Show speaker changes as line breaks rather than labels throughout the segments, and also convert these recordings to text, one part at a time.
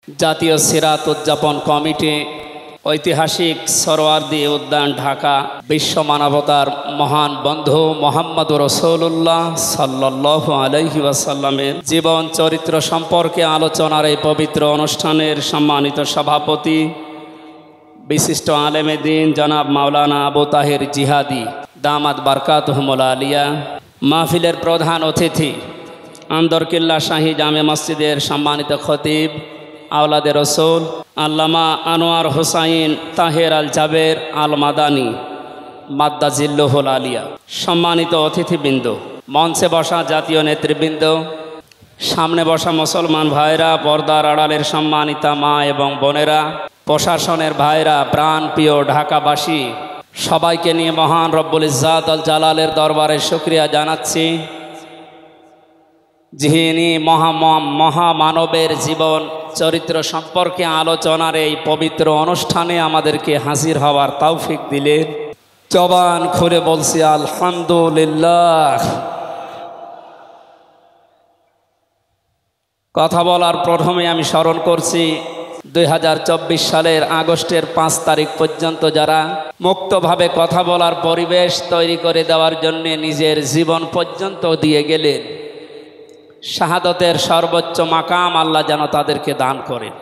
জাতীয় সিরাত উদযাপন কমিটি, ঐতিহাসিক সরোয়ার্দী উদ্যান, ঢাকা। বিশ্ব মানবতার মহান বন্ধু মুহাম্মদুর রাসূলুল্লাহ সাল্লাল্লাহু আলাইহি ওয়াসাল্লামের জীবন চরিত্র সম্পর্কে আলোচনার এই পবিত্র অনুষ্ঠানের সম্মানিত সভাপতি, বিশিষ্ট আলেমে দ্বীন জনাব মাওলানা আবু তাহের জিহাদি দামাত বারকাতুহুমুল আলিয়া, মাহফিলের প্রধান অতিথি, আন্দরকিল্লা শাহী জামে মসজিদের সম্মানিত খতিব আওলাদে রসুল আল্লামা আনোয়ার হোসাইন তাহের আল জাবের আল মাদানী মাদ্দাজিল্লুহুল আলিয়া, সম্মানিত অতিথিবৃন্দ, মঞ্চে বসা জাতীয় নেতৃবৃন্দ, সামনে বসা মুসলমান ভাইরা, পর্দার আড়ালের সম্মানিতা মা এবং বোনেরা, প্রশাসনের ভাইরা, প্রাণপ্রিয় ঢাকাবাসী, সবাইকে নিয়ে মহান রব্বুল ইজ্জাত আল জালালের দরবারে শুকরিয়া জানাচ্ছি, যিনি মহামানবের জীবন চরিত্র সম্পর্কে আলোচনার এই পবিত্র অনুষ্ঠানে আমাদেরকে হাজির হওয়ার তৌফিক দিলেন। জবান খুলে বলছি আলহামদুলিল্লাহ। কথা বলার প্রথমে আমি স্মরণ করছি 2024 সালের আগস্টের 5 তারিখ পর্যন্ত যারা মুক্তভাবে কথা বলার পরিবেশ তৈরি করে দেওয়ার জন্য নিজের জীবন পর্যন্ত দিয়ে গেলেন, শাহাদতের সর্বোচ্চ মাকাম আল্লাহ যেন তাদেরকে দান করেন।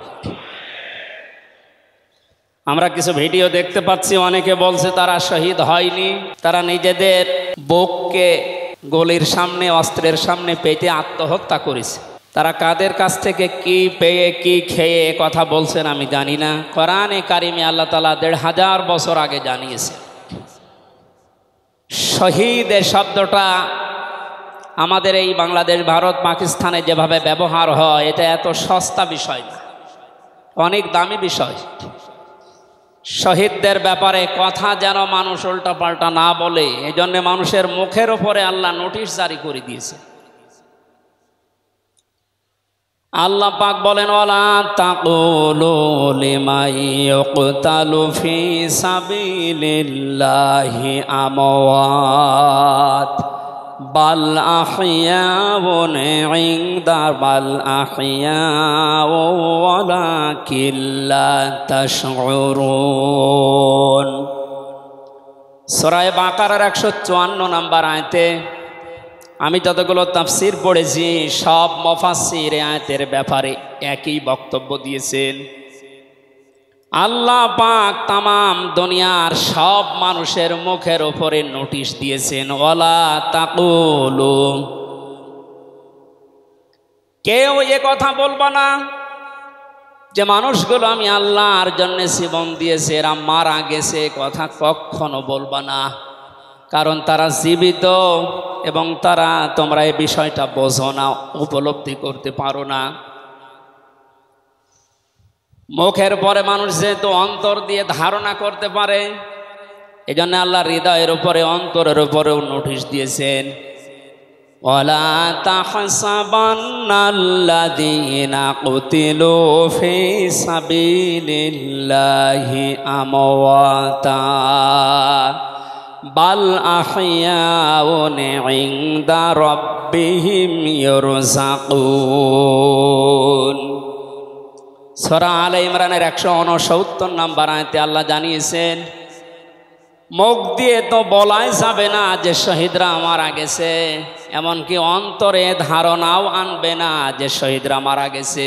আমরা কিছু ভিডিও দেখতে পাচ্ছি, অনেকে বলছে তারা শহীদ হয়নি, তারা নিজেদের বুককে গলির সামনে, অস্ত্রের সামনে পেতে আত্মহত্যা করেছে। তারা কাদের কাছ থেকে কি পেয়ে কি খেয়ে কথা বলছেন আমি জানি না। কোরআনে কারিমে আল্লাহ তাআলা 1500 বছর আগে জানিয়েছে। শহীদ এর শব্দটা আমাদের এই বাংলাদেশ, ভারত, পাকিস্তানে যেভাবে ব্যবহার হয়, এটা এত সস্তা বিষয় না, অনেক দামি বিষয়। শহীদদের ব্যাপারে কথা যেন মানুষ উল্টাপাল্টা না বলে, এজন্য মানুষের মুখের উপরে আল্লাহ নোটিশ জারি করে দিয়েছে। আল্লাহ পাক বলেন, ওয়ালা তাকুলু লিমান ইউকতালু ফি সাবিলিল্লাহি আমওয়াত বাল আহইয়াউন ইনদা বাল আহইয়াউ ওয়ালাকিন লা তাশউরুন। সূরা বাকারার 154 নম্বর আয়াতে আমি যতগুলো তাফসির পড়েছি, সব মুফাসসির আয়াতের ব্যাপারে একই বক্তব্য দিয়েছেন। আল্লাহ পাক তামাম দুনিয়ার সব মানুষের মুখের উপরে নোটিশ দিয়েছেন, ওয়ালা তাকুলু, কেউ এ কথা বলবা না যে মানুষগুলো আমি আল্লাহর জন্য জীবন দিয়েছে, এরা মারা গেছে, কথা কখনো বলবা না। কারণ তারা জীবিত এবং তোমরা এই বিষয়টা বোঝো না, উপলব্ধি করতে পারো না। মুখের পরে মানুষ যেহেতু অন্তর দিয়ে ধারণা করতে পারে, এই জন্য আল্লাহ হৃদয়ের উপরে, অন্তরের উপরেও নোটিশ দিয়েছেন, ওয়ালা তাহসাবান্নাল্লাযীনা কুতিলু ফি সাবিলিল্লাহি আমওয়াতা বাল আহইয়াউন ইনদা রাব্বিহিম ইরযাকুন। সূরা আলে ইমরানের 169 নম্বর আয়াতে আল্লাহ জানিয়েছেন, মুখ দিয়ে তো বলাই যাবে না যে শহীদরা মারা গেছে, এমনকি অন্তরে ধারণাও আনবে না যে শহীদরা মারা গেছে,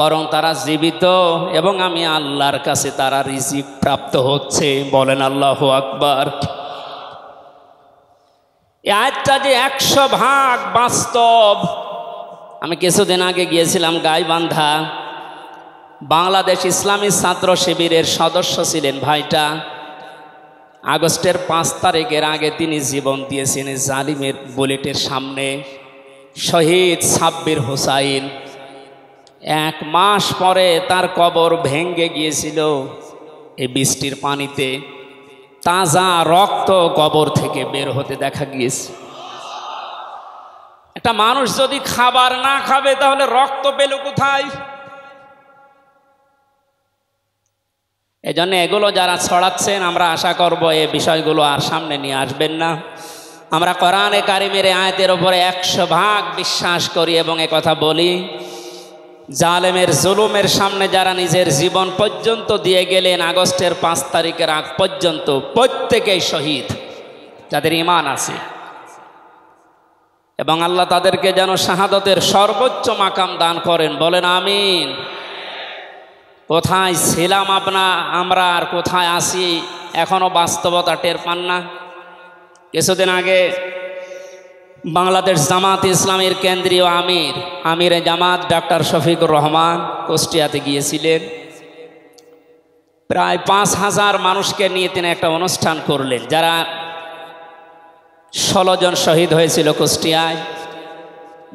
বরং তারা জীবিত এবং আমি আল্লাহর কাছে তারা রিজিক প্রাপ্ত হচ্ছে। বলেন আল্লাহু আকবার। এই আয়াতটা যে 100% বাস্তব। আমি কিছুদিন আগে গিয়েছিলাম গাইবান্ধা, বাংলাদেশ ইসলামী ছাত্র শিবিরের সদস্য ছিলেন ভাইটা। আগস্টের 5 তারিখের আগে তিনি জীবন দিয়েছেন জালিমের বুলেটের সামনে। শহীদ সাব্বির হোসাইন, 1 মাস পরে তার কবর ভেঙে গিয়েছিল এই বৃষ্টির পানিতে, তাজা রক্ত কবর থেকে বের হতে দেখা গিয়েছে। একটা মানুষ যদি খাবার না খাবে তাহলে রক্ত পেল কোথায়? এজন্য এগুলো যারা ছড়াচ্ছেন, আমরা আশা করব এই বিষয়গুলো আর সামনে নিয়ে আসবেন না। আমরা কোরআনে কারিমের আয়াতের উপরে 100% বিশ্বাস করি এবং একথা বলি, জালেমের জুলুমের সামনে যারা নিজের জীবন পর্যন্ত দিয়ে গেলেন আগস্টের 5 তারিখের আগ পর্যন্ত, প্রত্যেকেই শহীদ যাদের ঈমান আছে, এবং আল্লাহ তাদেরকে যেন শাহাদাতের সর্বোচ্চ মাকাম দান করেন, বলেন আমিন। কোথায় ছিলাম আমরা আর কোথায় আছি এখনো বাস্তবতা টের পান না। কিছুদিন আগে বাংলাদেশ জামাত ইসলামের কেন্দ্রীয় আমিরে জামাত ডক্টর শফিকুর রহমান কুষ্টিয়াতে গিয়েছিলেন। প্রায় 5000 মানুষকে নিয়ে তিনি একটা অনুষ্ঠান করলেন। যারা 16 জন শহীদ হয়েছিল কুষ্টিয়ায়,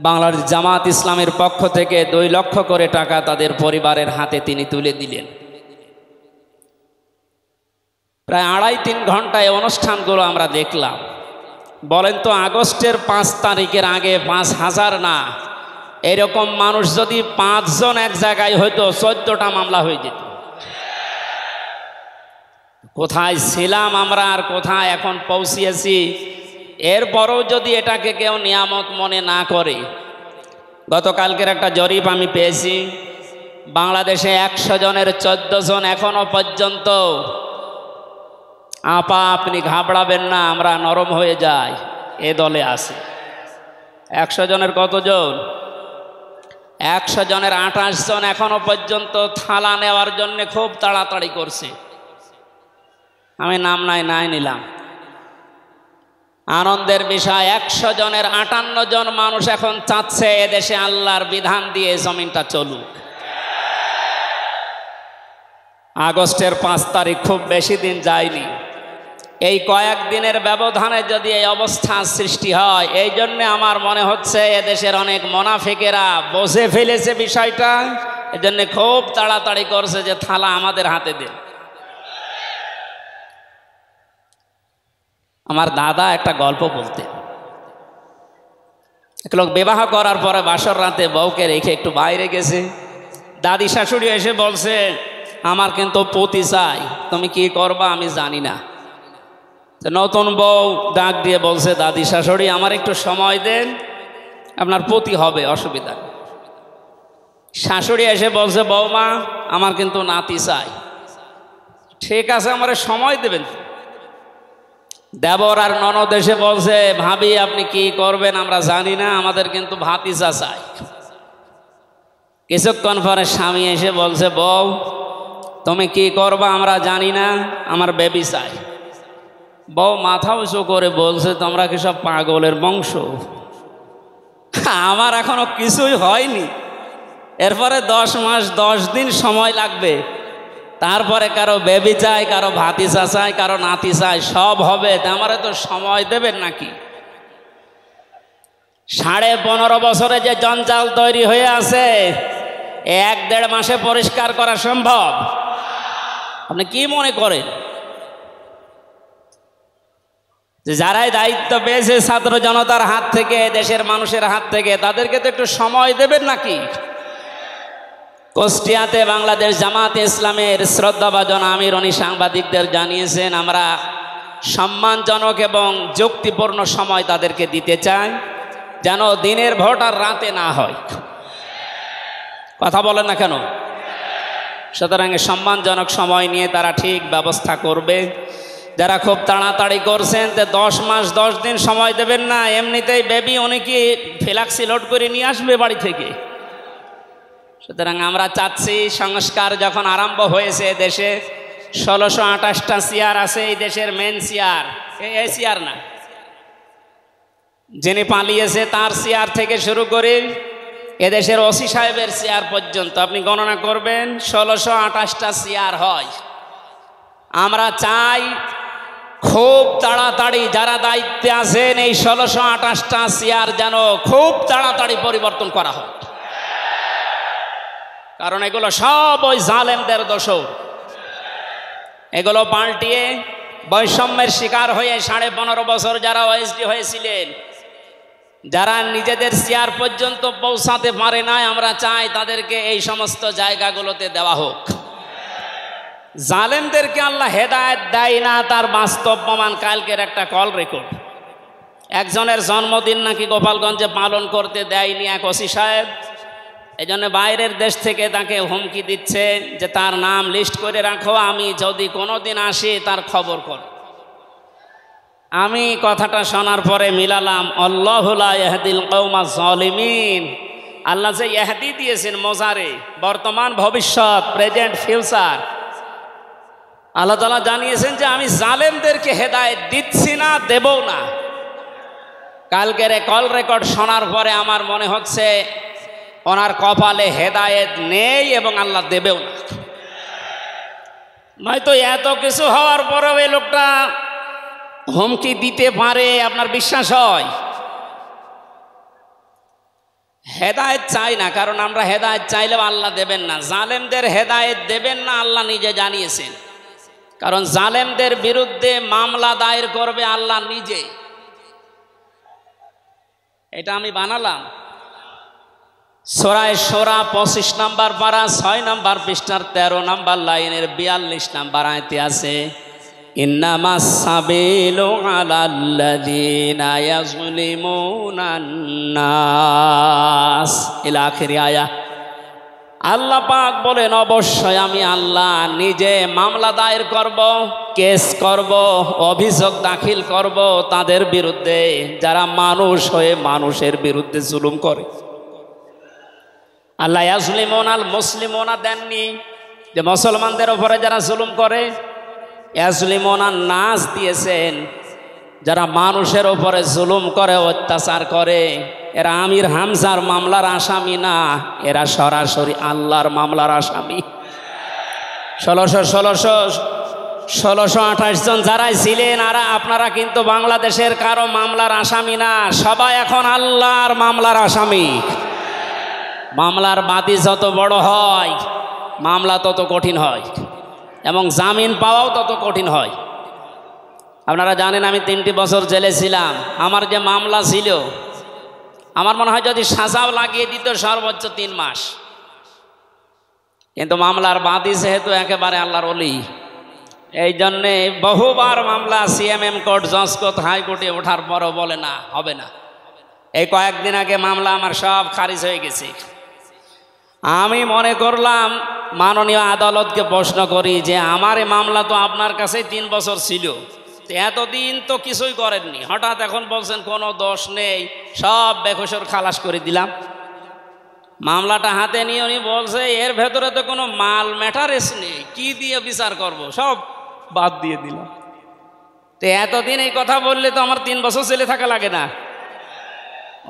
বাংলাদেশ জামাত ইসলামের পক্ষ থেকে 2 লক্ষ করে টাকা তাদের পরিবারের হাতে তিনি তুলে দিলেন। প্রায় 2.5-3 ঘন্টায় অনুষ্ঠানগুলো আমরা দেখলাম। বলেন তো, আগস্টের 5 তারিখের আগে 5000 না, এরকম মানুষ যদি 5 জন এক জায়গায় হইতো 14টা মামলা হয়ে যেত। কোথায় ছিলাম আমরা আর কোথায় এখন পৌঁছিয়েছি, এরপরও যদি এটাকে কেউ নিয়ামত মনে না করে। গতকালকের একটা জরিপ আমি পেয়েছি, বাংলাদেশে 100 জনের 14 জন এখনো পর্যন্ত, আপা আপনি ঘাবড়াবেন না, আমরা নরম হয়ে যাই, এ দলে আছে। 100 জনের কতজন? 100 জনের 28 জন এখনো পর্যন্ত থালা নেওয়ার জন্য খুব তাড়াতাড়ি করছে। আমি নাম নাই নিলাম। আনন্দের বিষয়, 100 জনের 58 জন মানুষ এখন চাচ্ছে এদেশে আল্লাহর বিধান দিয়ে জমিনটা চলুক। আগস্টের 5 তারিখ খুব বেশি দিন যায়নি। এই কয়েকদিনের ব্যবধানে যদি এই অবস্থা সৃষ্টি হয়, এই জন্য আমার মনে হচ্ছে এদেশের অনেক মুনাফিকেরা বুঝে ফেলেছে বিষয়টা, এজন্য খুব তাড়াতাড়ি করছে যে থালা আমাদের হাতে দেন। আমার দাদা একটা গল্প বলতেন। এক লোক বিবাহ করার পরে বাসর রাতে বউকে রেখে একটু বাইরে গেছে। দাদি শাশুড়ি এসে বলছে, আমার কিন্তু পতি চাই, তুমি কি করবা আমি জানি না। নতুন বউ ডাক দিয়ে বলছে, দাদি শাশুড়ি আমার একটু সময় দেন, আপনার পতি হবে, অসুবিধা। শাশুড়ি এসে বলছে, বৌমা আমার কিন্তু নাতি চাই। ঠিক আছে, আমার সময় দেবেন। দেবর আর ননদ এসে বলছে, ভাবি আপনি কি করবেন আমরা জানি না, আমাদের কিন্তু ভাতিজা চাই। কিছুক্ষণ পরে স্বামী এসে বলছে, বউ তুমি কি করবা আমরা জানি না, আমার বেবি চাই। বউ মাথা উঁচু করে বলছে, তোমরা কি সব পাগলের বংশ? আমার এখনো কিছুই হয়নি, এরপরে 10 মাস 10 দিন সময় লাগবে, তারপরে কারো বেবি চাই, কারো ভাতিজা চাই, কারো নাতি চাই, সব হবে। আমারে তো সময় দেবেন নাকি? 15.5 বছরে যে জঞ্জাল তৈরি হয়ে আছে, 1-1.5 মাসে পরিষ্কার করা সম্ভব? আপনি কি মনে করেন যে যারাই দায়িত্ব পেয়েছে ছাত্র জনতার হাত থেকে, দেশের মানুষের হাত থেকে, তাদেরকে তো একটু সময় দেবেন নাকি? কুষ্টিয়াতে বাংলাদেশ জামাতে ইসলামের শ্রদ্ধাভাজন আমির উনি সাংবাদিকদের জানিয়েছেন, আমরা সম্মানজনক এবং যুক্তিপূর্ণ সময় তাদেরকে দিতে চাই, যেন দিনের ভোট আর রাতে না হয়। কথা বলেন না কেন? সুতরাং সম্মানজনক সময় নিয়ে তারা ঠিক ব্যবস্থা করবে। যারা খুব তাড়াতাড়ি করছেন, 10 মাস 10 দিন সময় দেবেন না, এমনিতেই বেবি উনি কি ফ্ল্যাক্সি লোড করে নিয়ে আসবে বাড়ি থেকে। সুতরাং আমরা চাচ্ছি, সংস্কার যখন আরম্ভ হয়েছে দেশে, 1628টা চেয়ার আছে এই দেশের মেন চেয়ার, এই চেয়ার না, যিনি পালিয়েছে তার চেয়ার থেকে শুরু করে এদেশের ওসি সাহেবের চেয়ার পর্যন্ত আপনি গণনা করবেন, 1628টা চেয়ার হয়। আমরা চাই খুব তাড়াতাড়ি যারা দায়িত্বে আছেন এই 1628টা চেয়ার যেন খুব তাড়াতাড়ি পরিবর্তন করা হয়, কারণ এগুলো সব ওই জালেমদের দোষ। এগুলো পাল্টিয়ে বৈষম্যের শিকার হয়ে 15.5 বছর যারা ওএসডি হয়েছিলেন, যারা নিজেদের চেয়ার পর্যন্ত পৌঁছাতে পারে নাই, আমরা চাই তাদেরকে এই সমস্ত জায়গাগুলোতে দেওয়া হোক। জালেমদেরকে আল্লাহ হেদায়েত দেয় না, তার বাস্তব প্রমাণ কালকের একটা কল রেকর্ড। একজনের জন্মদিন নাকি গোপালগঞ্জে পালন করতে দেয়নি এক ওসি সাহেব, এই জন্য বাইরের দেশ থেকে তাকে হুমকি দিচ্ছে যে তার নাম লিস্ট করে রাখো, আমি যদি কোনোদিন আসি তার খবর কর। আমি কথাটা শোনার পরে মিলালাম, আল্লাহু লা ইয়াহদিল কওমাজ জালিমিন। আল্লাহ যে ইহদি দিয়েছেন মোজারে, বর্তমান ভবিষ্যৎ, প্রেজেন্ট ফিউচার, আল্লাহ তাআলা জানিয়েছেন যে আমি জালেমদেরকে হেদায়েত দিচ্ছি না, দেবও না। কালকের কল রেকর্ড শোনার পরে আমার মনে হচ্ছে ওনার কপালে হেদায়েত নেই এবং আল্লাহ দেবেও না। নয়তো এত কিছু হওয়ার পরেও এই লোকটা হুমকি দিতে পারে, আপনার বিশ্বাস হয়? হেদায়েত চাই না, কারণ আমরা হেদায়েত চাইলেও আল্লাহ দেবেন না। জালেমদের হেদায়েত দেবেন না, আল্লাহ নিজে জানিয়েছেন। কারণ জালেমদের বিরুদ্ধে মামলা দায়ের করবে আল্লাহ নিজে। এটা আমি বানালাম। সূরা শূরা 25 নম্বর পারা 6 নম্বর পৃষ্ঠার 13 নম্বর লাইনের 42 নম্বর আয়াতে আছে, ইন্নামাস সাবিলু আলাল্লাযীনা ইয়াযলিমুনান নাস ইলা আখিরি আয়া। আল্লাহ পাক বলেন, অবশ্যই আমি আল্লাহ নিজে মামলা দায়ের করব, কেস করব, অভিযোগ দাখিল করব তাদের বিরুদ্ধে যারা মানুষ হয়ে মানুষের বিরুদ্ধে জুলুম করে। আল্লাহ ইয়াজলিমুন আল মুসলিমুনা দেননি যে মুসলমানদের উপরে যারা জুলুম করে, ইয়াজলিমুন আন নাস দিয়েছেন যারা মানুষের উপরে জুলুম করে, অত্যাচার করে। এরা আমির হামজার মামলার আসামি না, এরা সরাসরি আল্লাহর মামলার আসামি। 1628 জন যারাই ছিলেন আর আপনারা কিন্তু বাংলাদেশের কারো মামলার আসামি না, সবাই এখন আল্লাহর মামলার আসামি। মামলার বাদী যত বড় হয় মামলা তত কঠিন হয় এবং জামিন পাওয়াও তত কঠিন হয়। আপনারা জানেন আমি 3টি বছর জেলে ছিলাম। আমার যে মামলা ছিল, আমার মনে হয় যদি সাজাও লাগিয়ে দিত সর্বোচ্চ 3 মাস। কিন্তু মামলার বাদী যেহেতু একেবারে আল্লাহর ওলি, এই জন্যে বহুবার মামলা সিএমএম কোর্ট, জজ কোর্ট, হাইকোর্টে ওঠার পরও বলে না, হবে না। এই কয়েকদিন আগে মামলা আমার সব খারিজ হয়ে গেছে। আমি মনে করলাম মাননীয় আদালতকে প্রশ্ন করি যে আমার এই মামলা তো আপনার কাছে 3 বছর ছিল, এতদিন তো কিছুই করেননি, হঠাৎ এখন বলছেন কোনো দোষ নেই, সব বেকসুর খালাস করে দিলাম। মামলাটা হাতে নিয়ে উনি বলছে এর ভেতরে তো কোনো মাল ম্যাটারেস নেই, কি দিয়ে বিচার করব, সব বাদ দিয়ে দিলাম। তো এতদিন এই কথা বললে তো আমার 3 বছর জেলে থাকা লাগে না।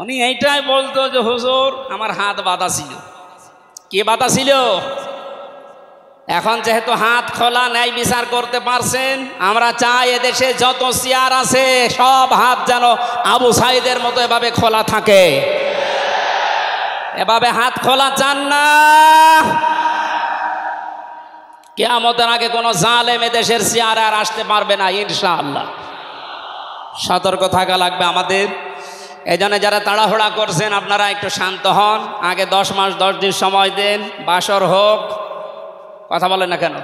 উনি এইটাই বলতো যে হুজুর আমার হাত বাঁধা ছিল। কি বাধা ছিল? এখন যেহেতু হাত খোলা, ন্যায় বিচার করতে পারছেন, আমরা চাই এদেশে যত চেয়ার আছে সব হাত যেন আবু সাইদের মতো এভাবে খোলা থাকে। এভাবে হাত খোলা চান না? কিয়ামতের আগে কোনো জালেম এদেশের চেয়ারে আর আসতে পারবে না ইনশাআল্লাহ। সতর্ক থাকা লাগবে আমাদের। এই জন্য যারা তাড়াহুড়া করছেন আপনারা একটু শান্ত হন। আগে 10 মাস 10 দিন সময় দেন, বাসর হোক। কথা বলেন না কেন?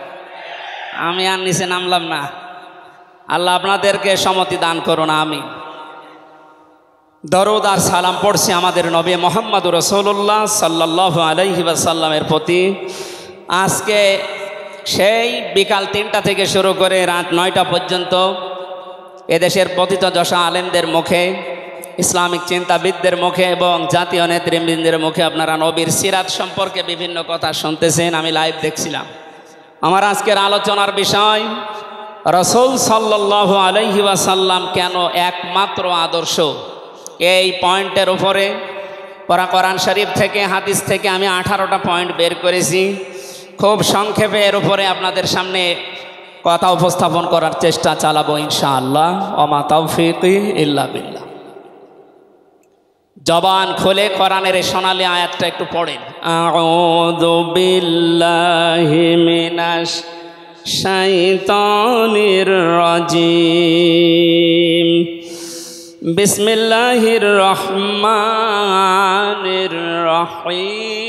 আমি আর নিচে নামলাম না। আল্লাহ আপনাদেরকে সম্মতি দান করুন, আমিন। দরুদ আর সালাম পড়ছি আমাদের নবী মুহাম্মদুর রাসূলুল্লাহ সাল্লাল্লাহু আলাইহি ওয়াসাল্লামের প্রতি। আজকে সেই বিকাল 3টা থেকে শুরু করে রাত 9টা পর্যন্ত এদেশের পতিত যশা আলেমদের মুখে, ইসলামিক চিন্তাবিদদের মুখে এবং জাতীয় নেতৃবৃন্দের মুখে আপনারা নবীর সিরাত সম্পর্কে বিভিন্ন কথা শুনতেছেন। আমি লাইভ দেখছিলাম। আমার আজকের আলোচনার বিষয় রাসূল সাল্লাল্লাহু আলাইহি ওয়াসাল্লাম কেন একমাত্র আদর্শ। এই পয়েন্টের উপরে কোরআন শরীফ থেকে, হাদিস থেকে আমি 18টা পয়েন্ট বের করেছি। খুব সংক্ষেপে এর উপরে আপনাদের সামনে কথা উপস্থাপন করার চেষ্টা চালাবো ইনশাআল্লাহ। ওমা তাওফীকি ইল্লা বিল্লাহ। জবান খুলে কোরআনের এই সোনালী আয়াতটা একটু পড়েন। আউযু বিল্লাহি মিনাশ শাইতানির রাজিম। বিসমিল্লাহির রহমানির রহিম।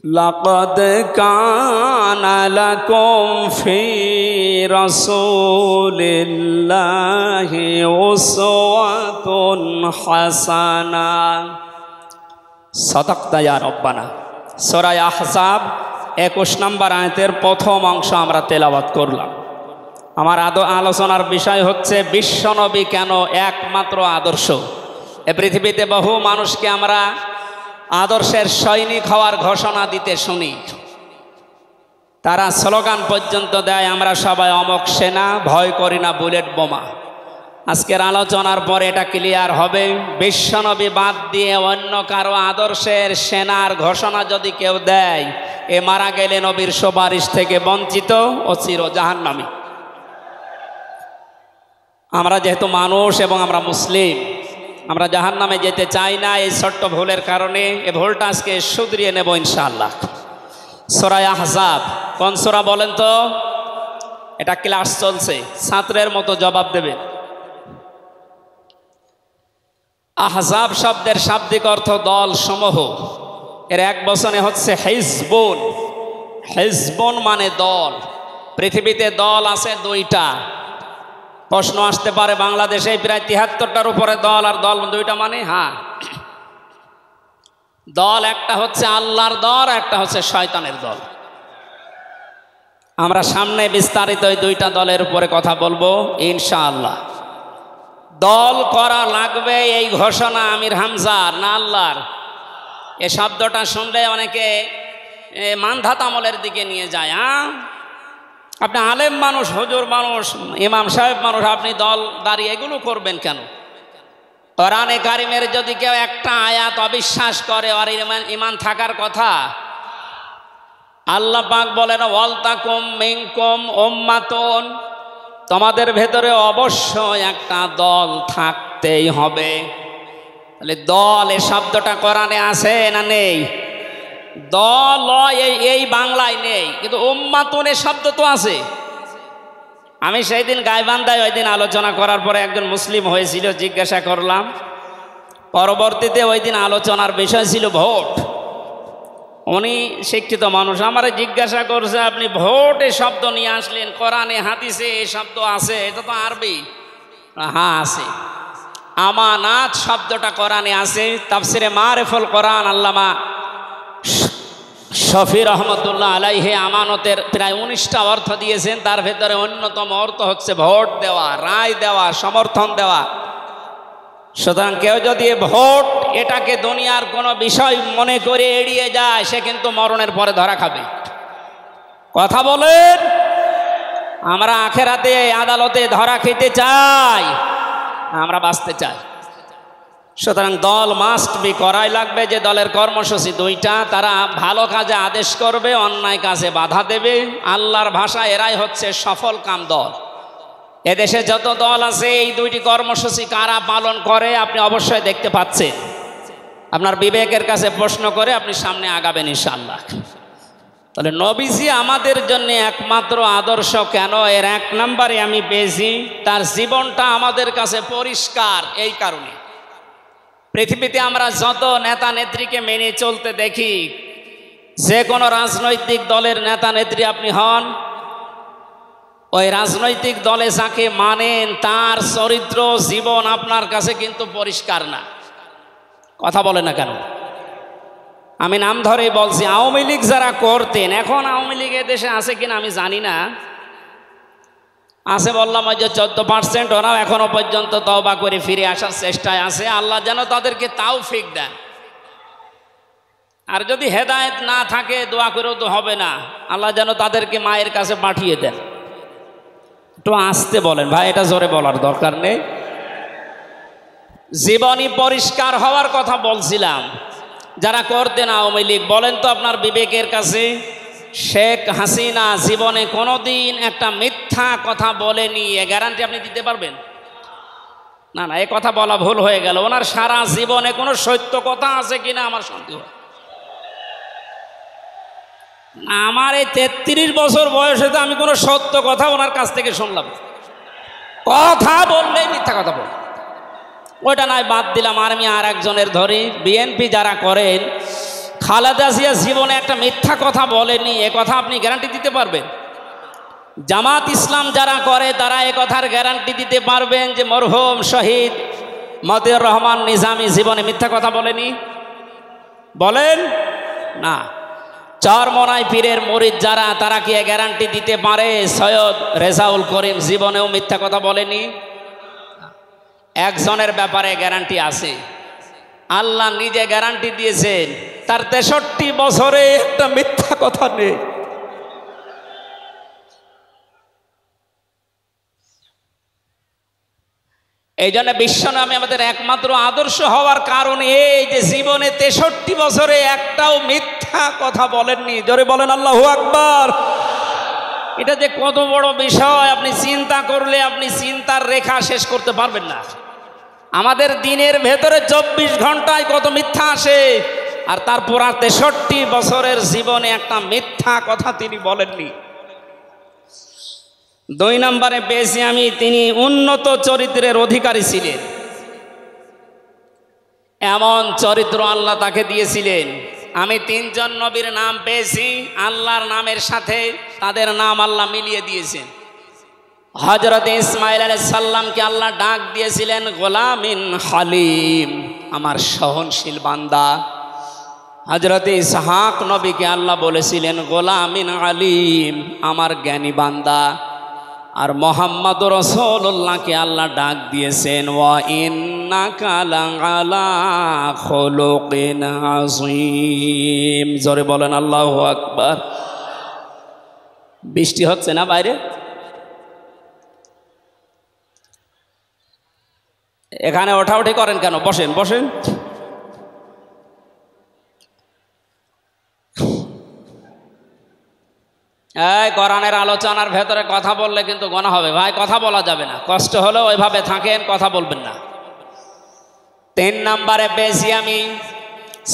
লাকাদ কানা লাকুম ফি রাসূলিল্লাহি উসওয়াতুন হাসানাহ। সাদাকতা ইয়া রব্বানা। সূরা আহজাব 21 নম্বর আয়াতের প্রথম অংশ আমরা তেলাওয়াত করলাম। আমার আলোচনার বিষয় হচ্ছে বিশ্বনবী কেন একমাত্র আদর্শ। এ পৃথিবীতে বহু মানুষকে আমরা আদর্শের সৈনিক হওয়ার ঘোষণা দিতে শুনি, তারা স্লোগান পর্যন্ত দেয় আমরা সবাই অমক সেনা, ভয় করি না বুলেট বোমা। আজকের আলোচনার পরে এটা ক্লিয়ার হবে, বিশ্বনবী বাদ দিয়ে অন্য কারো আদর্শের সেনার ঘোষণা যদি কেউ দেয়, এ মারা গেলে নবীর সুপারিশ থেকে বঞ্চিত ও চির জাহান্নামী। আমরা যেহেতু মানুষ এবং আমরা মুসলিম, আমরা জাহান্নামে যেতে চাই না। এই ছোট্ট ভুলের কারণে এই ভুলটা আজকে শুধরিয়ে নেব ইনশাআল্লাহ। সূরা আহজাব কোন সূরা বলেন তো? এটা ক্লাস চলছে, ছাত্রের মতো জবাব দেবেন। আহজাব শব্দের শাব্দিক অর্থ দল সমূহ। এর এক বচনে হচ্ছে হিজবুন। হিজবুন মানে দল। পৃথিবীতে দল আছে দুইটা। প্রশ্ন আসতে পারে বাংলাদেশে প্রায় ৭৩টার উপরে দল, আর দল দুইটা মানে? হ্যাঁ, দল একটা হচ্ছে আল্লাহর দল, একটা হচ্ছে শয়তানের দল। আমরা সামনে বিস্তারিত এই দুইটা দলের উপরে কথা বলবো ইনশাআল্লাহ। দল করা লাগবে এই ঘোষণা আমির হামজার না আল্লাহর? এ শব্দটা শুনলে অনেকে মানধাত আমলের দিকে নিয়ে যায়। হ্যাঁ, আপনি আলেম মানুষ, হুজুর মানুষ, ইমাম সাহেব মানুষ, আপনি দল দাঁড়িয়ে এগুলো করবেন কেন? কোরআনে কারিমের যদি কেউ একটা আয়াত অবিশ্বাস করে, আর ইমান থাকার কথা। আল্লাহ পাক বলেন ওয়ালতাকুম মিনকুম উম্মাতুন, তোমাদের ভেতরে অবশ্যই একটা দল থাকতেই হবে। তাহলে দল এই শব্দটা কোরআনে আছে না নেই? দল এই বাংলায় নেই, কিন্তু উম্মাতুন এ শব্দ তো আছে। আমি সেই দিন গাইবান্ধায় ওই দিন আলোচনা করার পরে একজন মুসলিম হয়েছিল, জিজ্ঞাসা করলাম। পরবর্তীতে ওই দিন আলোচনার বিষয় ছিল ভোট। উনি শিক্ষিত মানুষ, আমার জিজ্ঞাসা করছে আপনি ভোট এ শব্দ নিয়ে আসলেন, কোরআনে হাদিসে এই শব্দ আছে? এটা তো আরবি। হ্যাঁ আছে। আমানাত শব্দটা কোরআনে আছে। তাফসিরে মারিফুল কোরআন আল্লামা শফি রহমতুল্লাহ আলাইহি আমানতের প্রায় 19টা অর্থ দিয়েছেন। তার ভেতরে অন্যতম অর্থ হচ্ছে ভোট দেওয়া, রায় দেওয়া, সমর্থন দেওয়া। সুতরাং কেউ যদি ভোট এটাকে দুনিয়ার কোনো বিষয় মনে করে এড়িয়ে যায়, সে কিন্তু মরণের পরে ধরা খাবে। কথা বলেন, আমরা আখেরাতে আদালতে ধরা খেতে চাই, আমরা বাঁচতে চাই। সুতরাং দল মাস্ট বি, করাই লাগবে। যে দলের কর্মসূচি দুইটা, তারা ভালো কাজে আদেশ করবে, অন্যায় কাজে বাধা দেবে। আল্লাহর ভাষা এরাই হচ্ছে সফল কাম দল। এদেশে যত দল আছে এই দুইটি কর্মসূচি কারা পালন করে আপনি অবশ্যই দেখতে পাচ্ছেন। আপনার বিবেকের কাছে প্রশ্ন করে আপনি সামনে আগাবেন ইনশাআল্লাহ। তাহলে নবীজি আমাদের জন্য একমাত্র আদর্শ কেন? এর এক নম্বরে আমি পেয়েছি তার জীবনটা আমাদের কাছে পরিষ্কার। এই কারণে পৃথিবীতে আমরা যত নেতা নেত্রীকে মেনে চলতে দেখি, যে কোনো রাজনৈতিক দলের নেতা নেত্রী আপনি হন, ওই রাজনৈতিক দলে যাকে মানেন তার চরিত্র জীবন আপনার কাছে কিন্তু পরিষ্কার না। কথা বলে না কেন? আমি নাম ধরেই বলছি, আওয়ামী লীগ যারা করতেন, এখন আওয়ামী লীগ দেশে আছে কিনা আমি জানি না, আছে বললাম ওই যে 14%, ওরাও এখনো পর্যন্ত তওবা করে ফিরে আসার চেষ্টায় আছে। আল্লাহ যেন তাদেরকে তাওফিক দেন। আর যদি হেদায়েত না থাকে দোয়া করেও তো হবে না, আল্লাহ যেন তাদেরকে মায়ের কাছে পাঠিয়ে দেন। একটু আস্তে বলেন ভাই, এটা জোরে বলার দরকার নেই। জীবনী পরিষ্কার হওয়ার কথা বলছিলাম। যারা করতেন আওয়ামী লীগ, বলেন তো আপনার বিবেকের কাছে, শেখ হাসিনা জীবনে কোনোদিন একটা মিথ্যা কথা বলেনি, এ গ্যারান্টি আপনি দিতে পারবেন? না না, এ কথা বলা ভুল হয়ে গেল। ওনার সারা জীবনে কোনো সত্য কথা আছে কিনা আমার সন্দেহ। আমার এই 33 বছর বয়সে তো আমি কোনো সত্য কথা ওনার কাছ থেকে শুনলাম। কথা বললেই মিথ্যা কথা বল, ওইটা নয় বাদ দিলাম। আর আমি আর একজনের ধরি, বিএনপি যারা করেন খালেদা জিয়া জীবনে একটা মিথ্যা কথা বলেনি, এ কথা আপনি গ্যারান্টি দিতে পারবেন? জামাত ইসলাম যারা করে তারা এ কথার গ্যারান্টি দিতে পারবেন যে মরহুম শহীদ মতিউর রহমান নিজামী জীবনে মিথ্যা কথা বলেনি? বলেন না। চরমনাই পীরের মুরিদ যারা, তারা কি গ্যারান্টি দিতে পারে সৈয়দ রেজাউল করিম জীবনেও মিথ্যা কথা বলেনি? একজনের ব্যাপারে গ্যারান্টি আছে, আল্লাহ নিজে গ্যারান্টি দিয়েছেন, তার 63 বছরে একটা মিথ্যা কথা নেই। এই জন্য বিশ্বনবী আমাদের একমাত্র আদর্শ হওয়ার কারণ এই যে জীবনে 63 বছরে একটাও মিথ্যা কথা বলেননি। জোরে বলেন আল্লাহু আকবার। এটা যে কত বড় বিষয় আপনি চিন্তা করলে আপনি চিন্তার রেখা শেষ করতে পারবেন না। আমাদের দিনের ভেতরে 24 ঘন্টায় কত মিথ্যা আসে, আর তারপর 63 বছরের জীবনে একটা মিথ্যা কথা তিনি বলেননি। 2 নম্বরে পেয়েছি আমি, তিনি উন্নত চরিত্রের অধিকারী ছিলেন। এমন চরিত্র আল্লাহ তাকে দিয়েছিলেন। আমি 3 জন নবীর নাম পেয়েছি, আল্লাহর নামের সাথে তাদের নাম আল্লাহ মিলিয়ে দিয়েছেন। হযরত ইসমাঈল আলাইহিস সালামকে আল্লাহ ডাক দিয়েছিলেন গোলামিন হালিম, আমার সহনশীল বান্দা। হযরত ইসহাক নবীকে আল্লাহ বলেছিলেন গোলামিন আলিম, আমার জ্ঞানী বান্দা। আর মুহাম্মদ রাসূলুল্লাহকে আল্লাহ ডাক দিয়েছেন ওয়া ইন্নাকা লাআলা খুলুকিন আযীম। জোরে বলেন আল্লাহু আকবার। বৃষ্টি হচ্ছে না বাইরে? এখানে ওঠাউঠি করেন কেন? বসেন বসেন। এই কোরআনের আলোচনার ভেতরে কথা বললে কিন্তু গুনাহ হবে ভাই, কথা বলা যাবে না। কষ্ট হলেও ওইভাবে থাকেন, কথা বলবেন না। 3 নম্বরে পেয়েছি আমি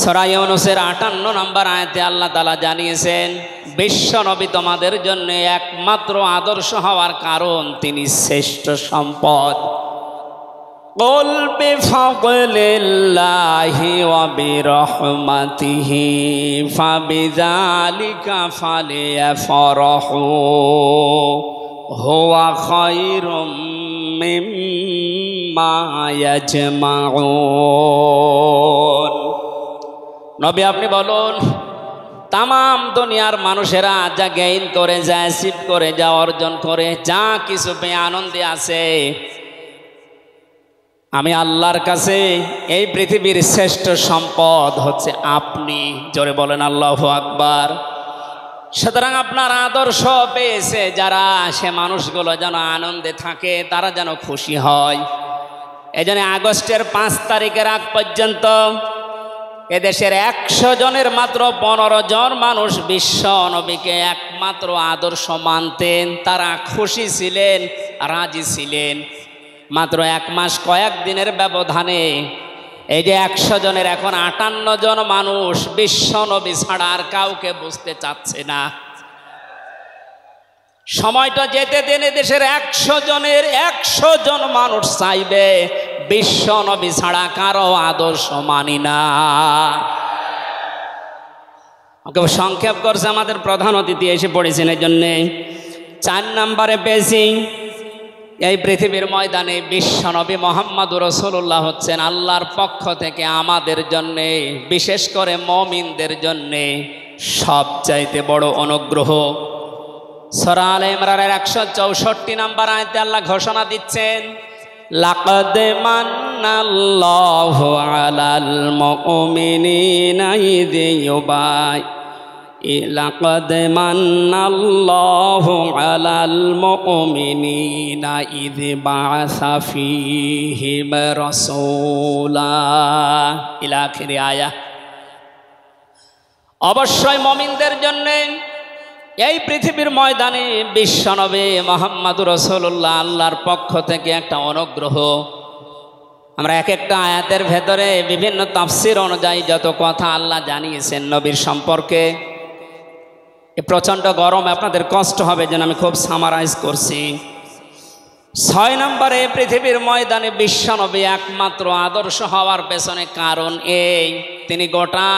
সূরা ইউনূসের 58 নম্বর আয়াতে আল্লাহ তাআলা জানিয়েছেন বিশ্ব নবী তোমাদের জন্য একমাত্র আদর্শ হওয়ার কারণ তিনি শ্রেষ্ঠ সম্পদ। قل بفضل الله وبرحمته فبذلك فليفرحوا هو خير مما يجمعون। নবী আপনি বলুন, তামাম দুনিয়ার মানুষেরা যা গেইন করে, যা অ্যাচিভ করে, যা অর্জন করে, যা কিছু পেয়ে আনন্দে আছে, আমি আল্লাহর কাছে এই পৃথিবীর শ্রেষ্ঠ সম্পদ হচ্ছে আপনি। জোরে বলেন আল্লাহু আকবার। সুতরাং আপনার আদর্শ পেয়েছে যারা, সে মানুষগুলো যেন আনন্দে থাকে, তারা যেন খুশি হয়। এই জন্য আগস্টের 5 তারিখের আগ পর্যন্ত এদেশের 100 জনের মাত্র 15 জন মানুষ বিশ্ব নবীকে একমাত্র আদর্শ মানতেন। তারা খুশি ছিলেন, রাজি ছিলেন। মাত্র 1 মাস কয়েক দিনের ব্যবধানে এই যে 100 জনের এখন 58 জন মানুষ বিশ্ব নবী ছাড়া আর কাউকে বুঝতে চাচ্ছে না। সময়টা যেতে দিন দেশের 100 জনের 100 জন মানুষ চাইবে বিশ্ব নবী ছাড়া কারো আদর্শ মানি না। সংক্ষেপ করছে আমাদের প্রধান অতিথি এসে পড়েছেন, এই জন্যে 4 নম্বরে পেয়েছি এই পৃথিবীর ময়দানে বিশ্বনবী মুহাম্মদুর রাসূলুল্লাহ হচ্ছেন আল্লাহর পক্ষ থেকে আমাদের জন্যে, বিশেষ করে মুমিনদের জন্যে সবচাইতে বড় অনুগ্রহ। সূরা আলে ইমরানের 164 নম্বর আয়াতে আল্লাহ ঘোষণা দিচ্ছেন লাকাদ মান্নাল্লাহু আলাল মুমিনিনা ইয লাকাদ মান্নাল্লাহু আলাল মুমিনিনা ইয বাআসা ফীহিম রাসূলা ইলা আখিরি আয়াত। অবশ্যই মুমিনদের জন্য এই পৃথিবীর ময়দানে বিশ্বনবী মুহাম্মদুর রাসূলুল্লাহ আল্লাহর পক্ষ থেকে একটা অনুগ্রহ। আমরা এক একটা আয়াতের ভেতরে বিভিন্ন তাফসীর অনুযায়ী যত কথা আল্লাহ জানিয়েছেন নবীর সম্পর্কে, প্রচণ্ড গরম, আপনাদের কষ্ট হবে যেন আমি খুব সামারাইজ করছি। 6 নম্বরে পৃথিবীর ময়দানে বিশ্বনবী একমাত্র আদর্শ হওয়ার পেছনে কারণ এই, তিনি গোটা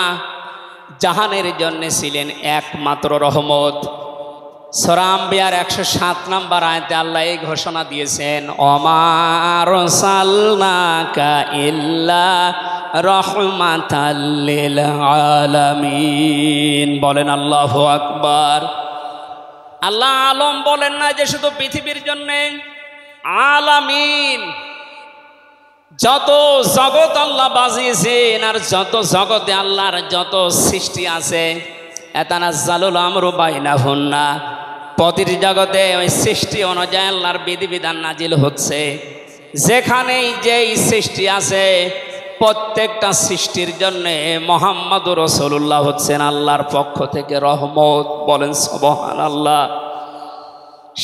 জাহানের জন্য ছিলেন একমাত্র রহমত। সূরা আম্বিয়ার 107 নম্বর আয়াতে আল্লাহ এই ঘোষণা দিয়েছেন, ওমা আরসালনাকা ইল্লা রাহমাতাল লিল আলামিন। বলেন আল্লাহু আকবার। আল্লাহ আলম বলেন না যে শুধু পৃথিবীর জন্য, আলামিন যত জগৎ আল্লাহ বাজিয়েছেন আর যত জগতে আল্লাহর যত সৃষ্টি আছে, এতানাজ্জালুল আমরু বাইনাহুন্না, প্রতিটি জগতে ওই সৃষ্টি অনুযায়ী আল্লাহর বিধিবিধান নাজিল হচ্ছে। যেখানেই যেই সৃষ্টি আছে প্রত্যেকটা সৃষ্টির জন্যে মুহাম্মদুর রাসূলুল্লাহ হচ্ছেন আল্লাহর পক্ষ থেকে রহমত। বলেন সুবহানাল্লাহ।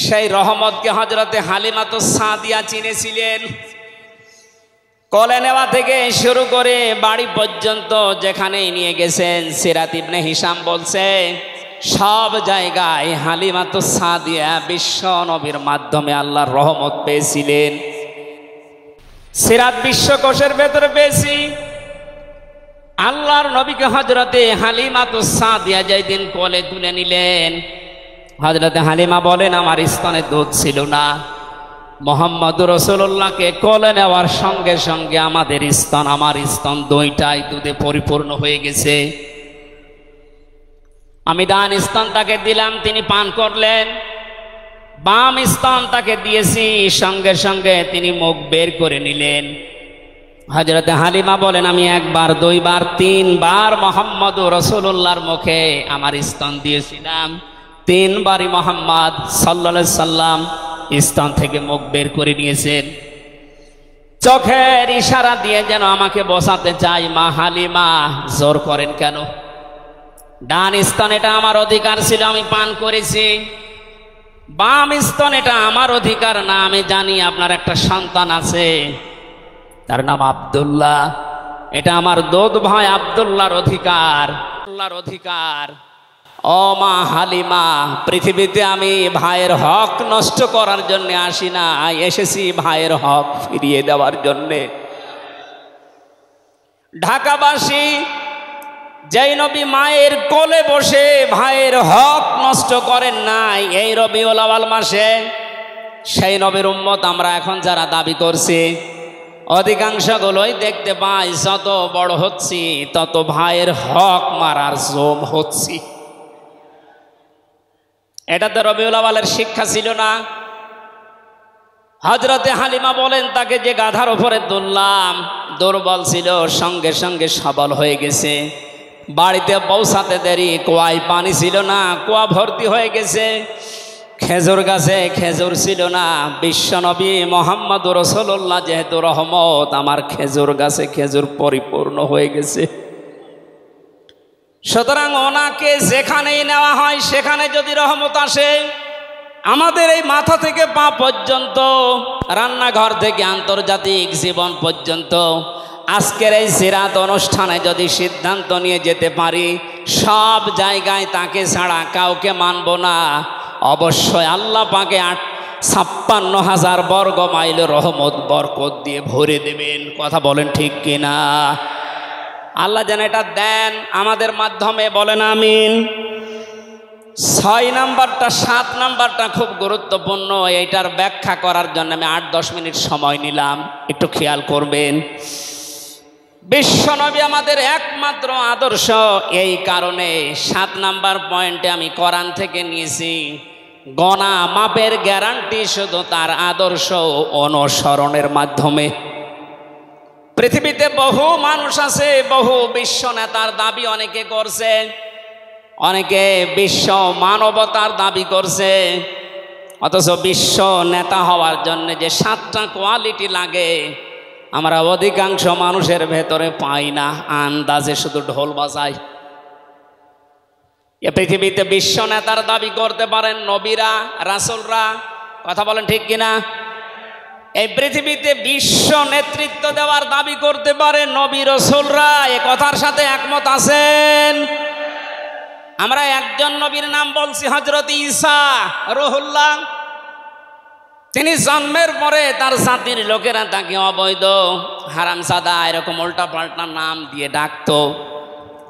সেই রহমতকে হযরতে হালিমাতুস সাদিয়া চিনেছিলেন। কোলে নেওয়া থেকে শুরু করে বাড়ি পর্যন্ত যেখানেই নিয়ে গেছেন, সিরাত ইবনে হিশাম বলছে সব জায়গায় হালিমাতুস সাদিয়া বিশ্ব নবীর মাধ্যমে আল্লাহর রহমত পেয়েছিলেন। সিরাত বিশ্বকোষের ভেতরে পেয়েছি আল্লাহর নবীকে হযরতে হালিমাতুস সাদিয়া যেদিন কোলে তুলে নিলেন, হযরতে হালিমা বলেন আমার স্তনে দুধ ছিল না। মুহাম্মদুর রাসূলুল্লাহকে কোলে নেওয়ার সঙ্গে সঙ্গে আমাদের স্তন, আমার স্তন দুইটাই দুধে পরিপূর্ণ হয়ে গেছে। আমি ডান স্তন তাকে দিলাম, তিনি পান করলেন। বাম স্তন তাকে দিয়েছি, সঙ্গে সঙ্গে তিনি মুখ বের করে নিলেন। হযরতে হালিমা বলেন আমি একবার, দুইবার, তিনবার মুহাম্মদুর রাসূলুল্লাহর মুখে আমার স্তন দিয়েছিলাম। তিনবারই মুহাম্মদ সাল্লাল্লাহু আলাইহি সাল্লাম স্তন থেকে মুখ বের করে নিয়েছেন। চোখের ইশারা দিয়ে যেন আমাকে বসাতে চাই, মা হালিমা জোর করেন কেন? ডান স্তন এটা আমার অধিকার ছিল, আমি পান করেছি। বাম স্তন এটা আমার অধিকার না। আমি জানি আপনার একটা সন্তান আছে, তার নাম আব্দুল্লাহ, এটা আমার দুধ ভাই আব্দুল্লাহর অধিকার, আল্লাহর অধিকার। ও মা হালিমা, পৃথিবীতে আমি ভাইয়ের হক নষ্ট করার জন্য আসি না, এসেছি ভাইয়ের হক ফিরিয়ে দেওয়ার জন্যে। ঢাকাবাসী যেই নবী মায়ের কোলে বসে ভাইয়ের হক নষ্ট করেন নাই এই রবিউল আউয়াল মাসে, সেই নবীর উম্মত আমরা এখন যারা দাবি করছি, অধিকাংশগুলোই দেখতে পাই যত বড় হচ্ছি তত ভাইয়ের হক মারার জম হচ্ছি। এটা তো রবিউল আউয়ালের শিক্ষা ছিল না। হযরতে হালিমা বলেন তাকে যে গাধার উপরে তুললাম, দুর্বল ছিল, সঙ্গে সঙ্গে সবল হয়ে গেছে। বাড়িতে পৌঁছাতে দেরি, কুয়ায় পানি ছিল না, কুয়া ভর্তি হয়ে গেছে। খেজুর গাছে খেজুর ছিল না, বিশ্বনবী মুহাম্মদুর রাসূলুল্লাহ যেহেতু রহমত, আমার খেজুর গাছে খেজুর পরিপূর্ণ হয়ে গেছে। সুতরাং ওনাকে যেখানেই নেওয়া হয় সেখানে যদি রহমত আসে, আমাদের এই মাথা থেকে পা পর্যন্ত, রান্নাঘর থেকে আন্তর্জাতিক জীবন পর্যন্ত, আজকের এই সিরাত অনুষ্ঠানে যদি সিদ্ধান্ত নিয়ে যেতে পারি সব জায়গায় তাকে ছাড়া কাউকে মানব না, অবশ্যই আল্লাহ পাকে 56,000 বর্গ মাইল রহমত বরকত দিয়ে ভরে দেবেন। কথা বলেন ঠিক কিনা? আল্লাহ যেন এটা দেন আমাদের মাধ্যমে, বলেন আমিন। 6 নাম্বারটা 7 নাম্বারটা খুব গুরুত্বপূর্ণ, এইটার ব্যাখ্যা করার জন্য আমি 8-10 মিনিট সময় নিলাম, একটু খেয়াল করবেন। বিশ্বনবী আমাদের একমাত্র আদর্শ, এই কারণে 7 নাম্বার পয়েন্টে আমি কোরআন থেকে নিয়েছি। গণা মাপের গ্যারান্টি শুধু তার আদর্শ অনুসরণের মাধ্যমে। পৃথিবীতে বহু মানুষ আছে, বহু বিশ্ব নেতার দাবি অনেকে করছে, অনেকে বিশ্ব মানবতার দাবি করছে, অথচ বিশ্ব নেতা হওয়ার জন্য যে 7টা কোয়ালিটি লাগে আমরা অধিকাংশ মানুষের ভেতরে পাই না, আন্দাজে শুধু ঢোল বাজায়। এ পৃথিবীতে বিশ্ব নেতার দাবি করতে পারেন নবীরা, রাসূলরা, কথা বলেন ঠিক কিনা? এই পৃথিবীতে বিশ্ব নেতৃত্ব দেওয়ার দাবি করতে পারে নবী রাসূলরা, এ কথার সাথে একমত আছেন? আমরা একজন নবীর নাম বলছি, হযরত ঈসা রুহুল্লাহ। তিনি জন্মের পরে তার জাতির লোকেরা তাকে অবৈধ, হারামজাদা, এরকম উল্টা পাল্টা নাম দিয়ে ডাকতো।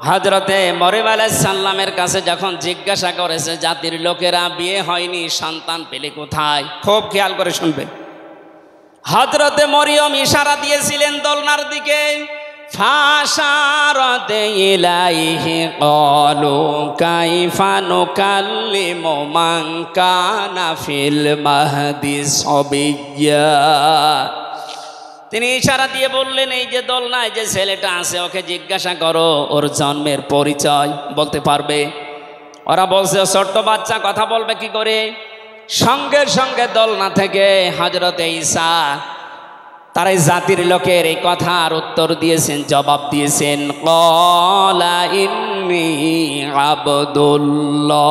হযরতে মরিয়ম আলাইহিস সালামের কাছে যখন জিজ্ঞাসা করেছে জাতির লোকেরা বিয়ে হয়নি, সন্তান পেলে কোথায়, খুব খেয়াল করে শুনবেন। হযরতে মরিয়ম ইশারা দিয়েছিলেন দোলনার দিকে, ফাশারাত ইলাইহি ক্বালু কাইফা নুকাল্লিমু মান কানা ফিল মাহদি সাবিয়্যা। তিনি ইশারা দিয়ে বললেন, এই যে দোলনায় যে ছেলেটা আছে ওকে জিজ্ঞাসা করো ওর জন্মের পরিচয় বলতে পারবে। ওরা বলছে ছোট্ট বাচ্চা কথা বলবে কি করে। সঙ্গে সঙ্গে দোলনা থেকে হযরতে ঈসা তার এই জাতির লোকের এই কথার উত্তর দিয়েছেন, জবাব দিয়েছেন, ক্বালা ইন্নী আবদুল্লাহ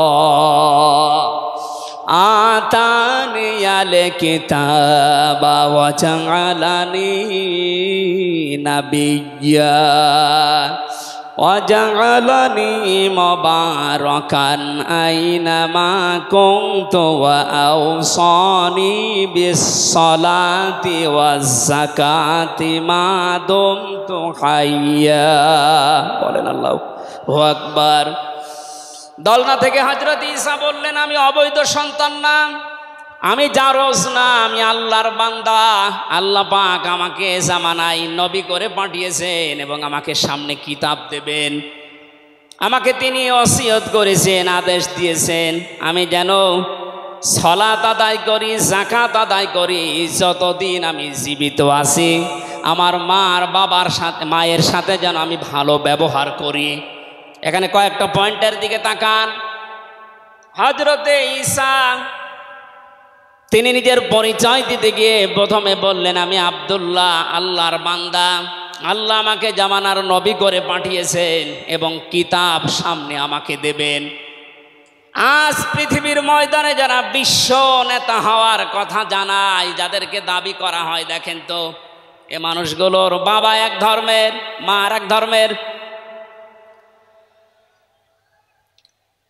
আতানিয়াল কিতাবা ওয়া জাআলানি নাবিয়্যা ওয়া জাআলানি মুবারাকান আইনামা কুনতু ওয়া আওসানি বিস-সালাতি ওয়াজ-যাকাতি মা দুমতু হাইয়্যা। বলেন আল্লাহু আকবার। দোলনা থেকে হযরত ঈসা বললেন, আমি অবৈধ সন্তান না, আমি জারজ না, আমি আল্লাহর বান্দা। আল্লাহ পাক আমাকে জামানায় নবী করে পাঠিয়েছেন এবং আমাকে সামনে কিতাব দেবেন। আমাকে তিনি ওসিয়ত করেছেন, আদেশ দিয়েছেন আমি যেন সালাত আদায় করি, যাকাত আদায় করি যতদিন আমি জীবিত আছি। আমার মায়ের সাথে যেন আমি ভালো ব্যবহার করি। এখানে কয়েকটা পয়েন্টের দিকে তাকান। হযরতে ঈসা তিনি নিজের পরিচয় দিতে গিয়ে প্রথমে বললেন, আমি আব্দুল্লাহ, আল্লাহর বান্দা। আল্লাহ আমাকে জামানার নবী করে পাঠিয়েছেন এবং কিতাব সামনে আমাকে দেবেন। আজ পৃথিবীর ময়দানে যারা বিশ্ব নেতা হওয়ার কথা জানায়, যাদেরকে দাবি করা হয়, দেখেন তো এ মানুষগুলোর বাবা এক ধর্মের, মা আর এক ধর্মের।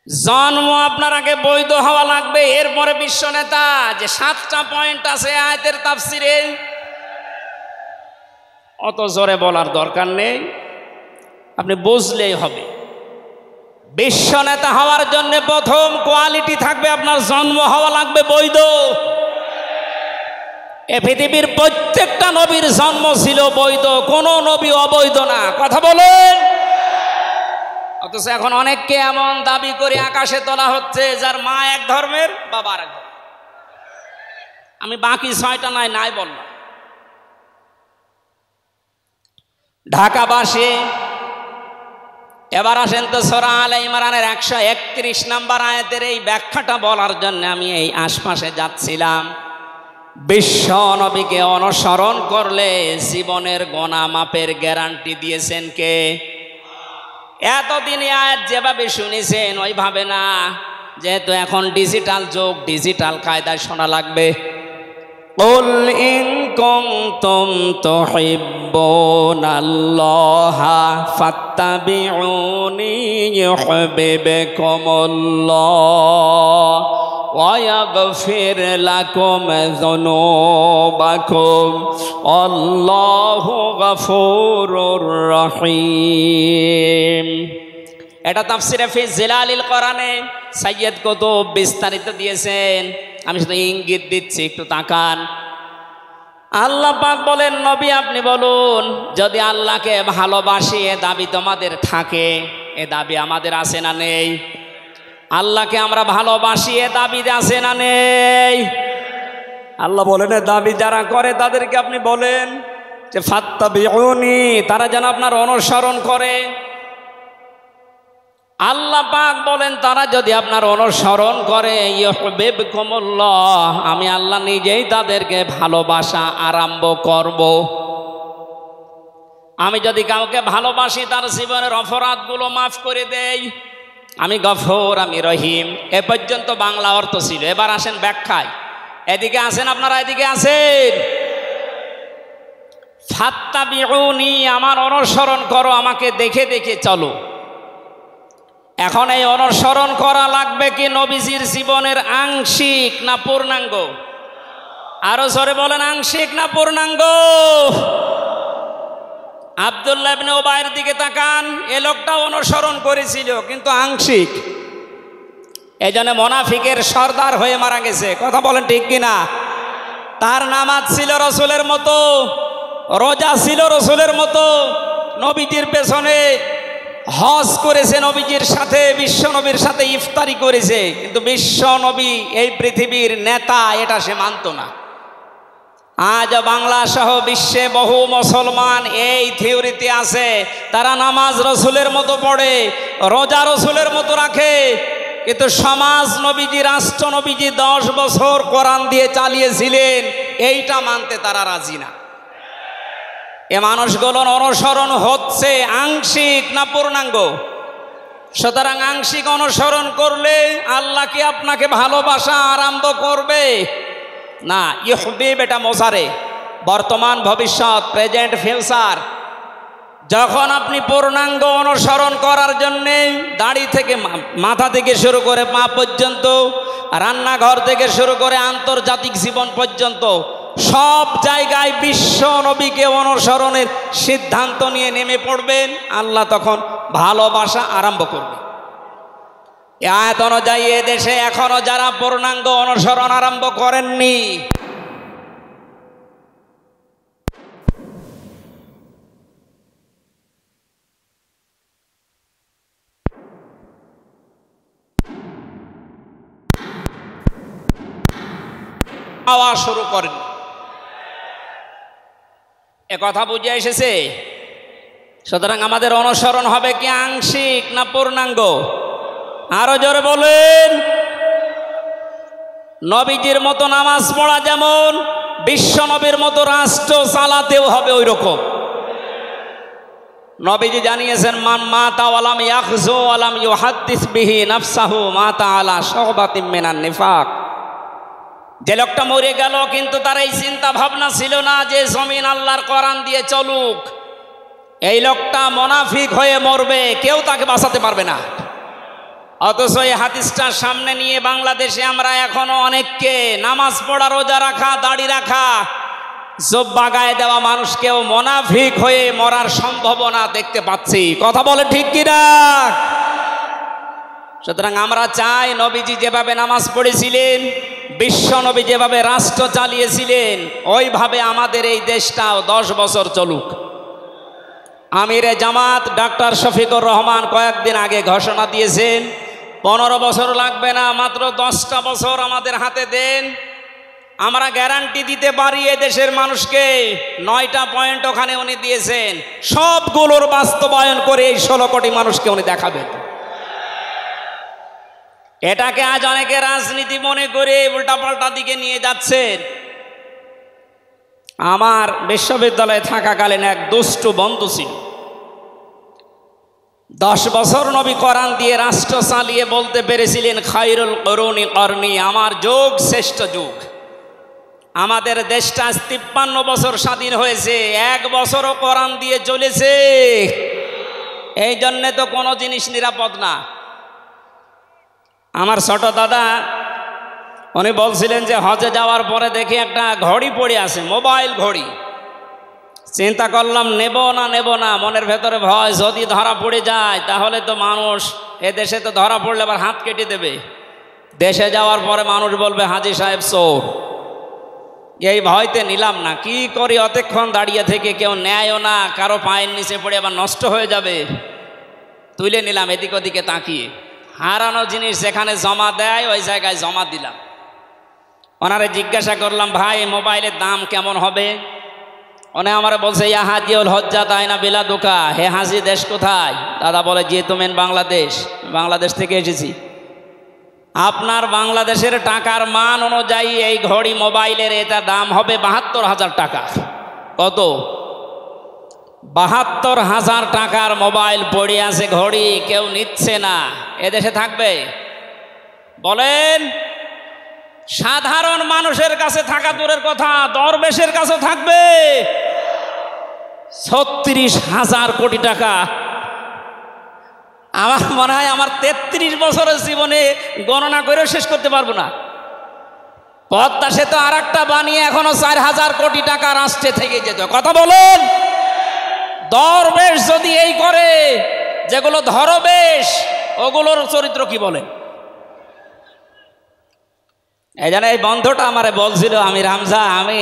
জন্ম আপনার আগে বৈধ হওয়া লাগবে, এরপরে বিশ্ব নেতা। যে 7টা পয়েন্ট আছে আয়াতের তাফসিরে, অত জোরে বলার দরকার নেই, আপনি বুঝলেই হবে। বিশ্ব নেতা হওয়ার জন্য প্রথম কোয়ালিটি থাকবে, আপনার জন্ম হওয়া লাগবে বৈধ। এ পৃথিবীর প্রত্যেকটা নবীর জন্ম ছিল বৈধ, কোন নবী অবৈধ না। কথা বলেন। অথচ এখন অনেককে এমন দাবি করে আকাশে তোলা হচ্ছে যার মা এক ধর্মের, বাবা আর এক ধর্মের। আমি বাকি 6টা নাই বললাম। ঢাকাবাসী, এবার আসেন তো সূরা আলে ইমরানের 131 নম্বর আয়াতের এই ব্যাখ্যাটা বলার জন্য আমি এই আশপাশে যাচ্ছিলাম। বিশ্ব নবীকে অনুসরণ করলে জীবনের গুনাহ মাপের গ্যারান্টি দিয়েছেন কে? এতদিন আয়াত যেভাবে শুনেছেন ওইভাবে না, যেহেতু এখন ডিজিটাল যুগ, ডিজিটাল কায়দায় শোনা লাগবে। কুল ইন কুনতুম তুহিব্বুনাল্লাহা ফাত্তাবিউনি ইউহিব্বুকুমুল্লাহ ওয়া ইয়াগফির লাকুম যুনুবাকুম আল্লাহু গফুরুর রহিম। এটা তাফসিরে ফি জিলালিল কোরআনে সাইয়্যিদ কুতুব বিস্তারিত দিয়েছেন, আমি শুধু ইঙ্গিত দিচ্ছি, একটু তাকান। আল্লাহ পাক বলেন, নবী আপনি বলুন, যদি আল্লাহকে ভালোবাসি এ দাবি তোমাদের থাকে, এ দাবি আমাদের আছে না নেই? আল্লাহকে আমরা ভালোবাসি এ দাবি আছে না নেই? আল্লাহ বলেন এ দাবি যারা করে তাদেরকে আপনি বলেন যে ফাত্তাবিউনি, তারা যেন আপনার অনুসরণ করে। আল্লাহ পাক বলেন তারা যদি আপনার অনুসরণ করে ইউহিব্বুকুমুল্লাহ, আমি আল্লাহ নিজেই তাদেরকে ভালোবাসা আরম্ভ করব। আমি যদি কাউকে ভালোবাসি তার জীবনের অপরাধগুলো মাফ করে দেই, আমি গফুর, আমি রহিম। এ পর্যন্ত বাংলা অর্থ ছিল। এবার আসেন ব্যাখ্যায়। এদিকে আসেন আপনারা, এদিকে আসেন। ফাত্তাবিউনি, আমার অনুসরণ করো, আমাকে দেখে দেখে চলো। এখন এই অনুসরণ করা লাগবে কি নবীজির জীবনের আংশিক না পূর্ণাঙ্গ? আরো জোরে বলেন, আংশিক না পূর্ণাঙ্গ? আব্দুল্লাহ ইবনে উবাইয়ের দিকে তাকান, এ লোকটা অনুসরণ করেছিল কিন্তু আংশিক, এই জন্য মুনাফিকের সর্দার হয়ে মারা গেছে। কথা বলেন ঠিক কিনা? তার নামাজ ছিল রসুলের মতো, রোজা ছিল রসুলের মতো, নবীজির পেছনে হজ করেছে, নবীজির সাথে বিশ্ব নবীর সাথে ইফতারি করেছে, কিন্তু বিশ্ব নবী এই পৃথিবীর নেতা এটা সে মানত না। আজ বাংলা সহ বিশ্বে বহু মুসলমান এই থিওরিতে আছে, তারা নামাজ রসুলের মতো পড়ে, রোজা রসুলের মতো রাখে, কিন্তু সমাজ নবীজি, রাষ্ট্র নবীজি 10 বছর কোরআন দিয়ে চালিয়েছিলেন, এইটা মানতে তারা রাজি না। এ মানুষগুলোর অনুসরণ হচ্ছে আংশিক না পূর্ণাঙ্গ? সুতরাং আংশিক অনুসরণ করলে আল্লাহ কি আপনাকে ভালোবাসা আরম্ভ করবে? না। ইহবিব এটা মোজারে, বর্তমান ভবিষ্যৎ, প্রেজেন্ট ফিউচার। যখন আপনি পূর্ণাঙ্গ অনুসরণ করার জন্যে দাড়ি থেকে মাথা থেকে শুরু করে পা পর্যন্ত, রান্নাঘর থেকে শুরু করে আন্তর্জাতিক জীবন পর্যন্ত সব জায়গায় বিশ্ব নবীকে অনুসরণের সিদ্ধান্ত নিয়ে নেমে পড়বেন, আল্লাহ তখন ভালোবাসা আরম্ভ করবে। আয়াত অনুযায়ী এদেশে এখনো যারা পূর্ণাঙ্গ অনুসরণ আরম্ভ করেননি, আওয়াজ শুরু করেন। এ কথা বুঝে এসেছে? সুতরাং আমাদের অনুসরণ হবে কি আংশিক না পূর্ণাঙ্গ? আরো জোরে বলেন। নবীজির মতো নামাজ পড়া যেমন, বিশ্ব নবীর মতো রাষ্ট্র চালাতেও হবে ওই রকম। নবীজি জানিয়েছেন, মান মাতা ওয়ালাম ইয়াখযু ওয়ালাম ইউহাদ্দিস বিহি নাফসাহু মাতা আলা শুবাতিন মিনান নিফাক। যে লোকটা মরে গেল কিন্তু তার এই চিন্তা ভাবনা ছিল না যে জমিন আল্লাহর কোরআন দিয়ে চলুক, এই লোকটা মুনাফিক হয়ে মরবে, কেউ তাকে বাঁচাতে পারবে না। অথচ এই হাদিসটা সামনে নিয়ে বাংলাদেশে আমরা এখনো অনেককে নামাজ পড়া, রোজা রাখা, দাড়ি রাখা, জুব্বা গায়ে দেওয়া মানুষকেও মুনাফিক হয়ে মরার সম্ভাবনা দেখতে পাচ্ছি। কথা বলে ঠিক কিনা? সুতরাং আমরা চাই নবীজি যেভাবে নামাজ পড়েছিলেন, বিশ্ব নবী যেভাবে রাষ্ট্র চালিয়েছিলেন, ওইভাবে আমাদের এই দেশটাও 10 বছর চলুক। আমিরে জামাত ডাক্তার শফিকুর রহমান কয়েকদিন আগে ঘোষণা দিয়েছেন, 15 বছর লাগবে না, মাত্র 10টা বছর আমাদের হাতে দেন, আমরা গ্যারান্টি দিতে পারি এদেশের মানুষকে। 9টা পয়েন্ট ওখানে উনি দিয়েছেন, সবগুলোর বাস্তবায়ন করে এই 16 কোটি মানুষকে উনি দেখাবেন। এটাকে আজ অনেকে রাজনীতি মনে করে উল্টাপাল্টা দিকে নিয়ে যাচ্ছেন। আমার বিশ্ববিদ্যালয়ে থাকাকালীন এক দুষ্টু বন্ধু ছিল, 10 বছর নবী কোরআন দিয়ে রাষ্ট্র চালিয়ে বলতে পেরেছিলেন, খায়রুল কুরুনি করনি, আমার যুগ শ্রেষ্ঠ যুগ। আমাদের দেশটা 53 বছর স্বাধীন হয়েছে, 1 বছরও কোরআন দিয়ে চলেছে। এই জন্যে তো কোনো জিনিস নিরাপদ না। আমার ছোট দাদা উনি বলছিলেন যে হজে যাওয়ার পরে দেখি একটা ঘড়ি পড়ে আছে, মোবাইল ঘড়ি। চিন্তা করলাম নেব না, মনের ভেতরে ভয়, যদি ধরা পড়ে যায় তাহলে তো মানুষ, এ দেশে তো ধরা পড়লে আবার হাত কেটে দেবে, দেশে যাওয়ার পরে মানুষ বলবে হাজী সাহেব চোর। এই ভয়তে নিলাম না। কি করি, অতক্ষণ দাঁড়িয়ে থেকে কেউ নেয়ও না, কারো পায়ের নিচে পড়ে আবার নষ্ট হয়ে যাবে। তুলে নিলাম এদিক ওদিকে তাকিয়ে। হারানো জিনিস যেখানে জমা দেয় ওই জায়গায় জমা দিলাম। ওনারে জিজ্ঞাসা করলাম, ভাই মোবাইলের দাম কেমন হবে? উনি আমার বলছে, ইয়া হাজিউল হজ্জা তাই না বিলা দোকা, হে হাজি দেশ কোথায়? দাদা বলে, জি তুমেন বাংলাদেশ, বাংলাদেশ থেকে এসেছি। আপনার বাংলাদেশের টাকার মান অনুযায়ী এই ঘড়ি মোবাইলের এটা দাম হবে 72,000 টাকা। কত? 72,000 টাকার মোবাইল পড়ে আছে, ঘড়ি কেউ নিচ্ছে না। এদেশে থাকবে? বলেন। সাধারণ মানুষের কাছে থাকা দূরের কথা, দরবেশের কাছে থাকবে 36,000 কোটি টাকা। আমার মনে হয় আমার 33 বছরের জীবনে গণনা করেও শেষ করতে পারবো না। পদ্মা সেতু আর একটা বানিয়ে এখনো 4,000 কোটি টাকা রাষ্ট্রে থেকে যেত। কথা বলুন। দরবেশ যদি এই করে, যেগুলো ধরবেশ, ওগুলোর চরিত্র কি বলে? এই জন্য এই বন্ধুটা আমারে বলছিল, আমি রামজা, আমি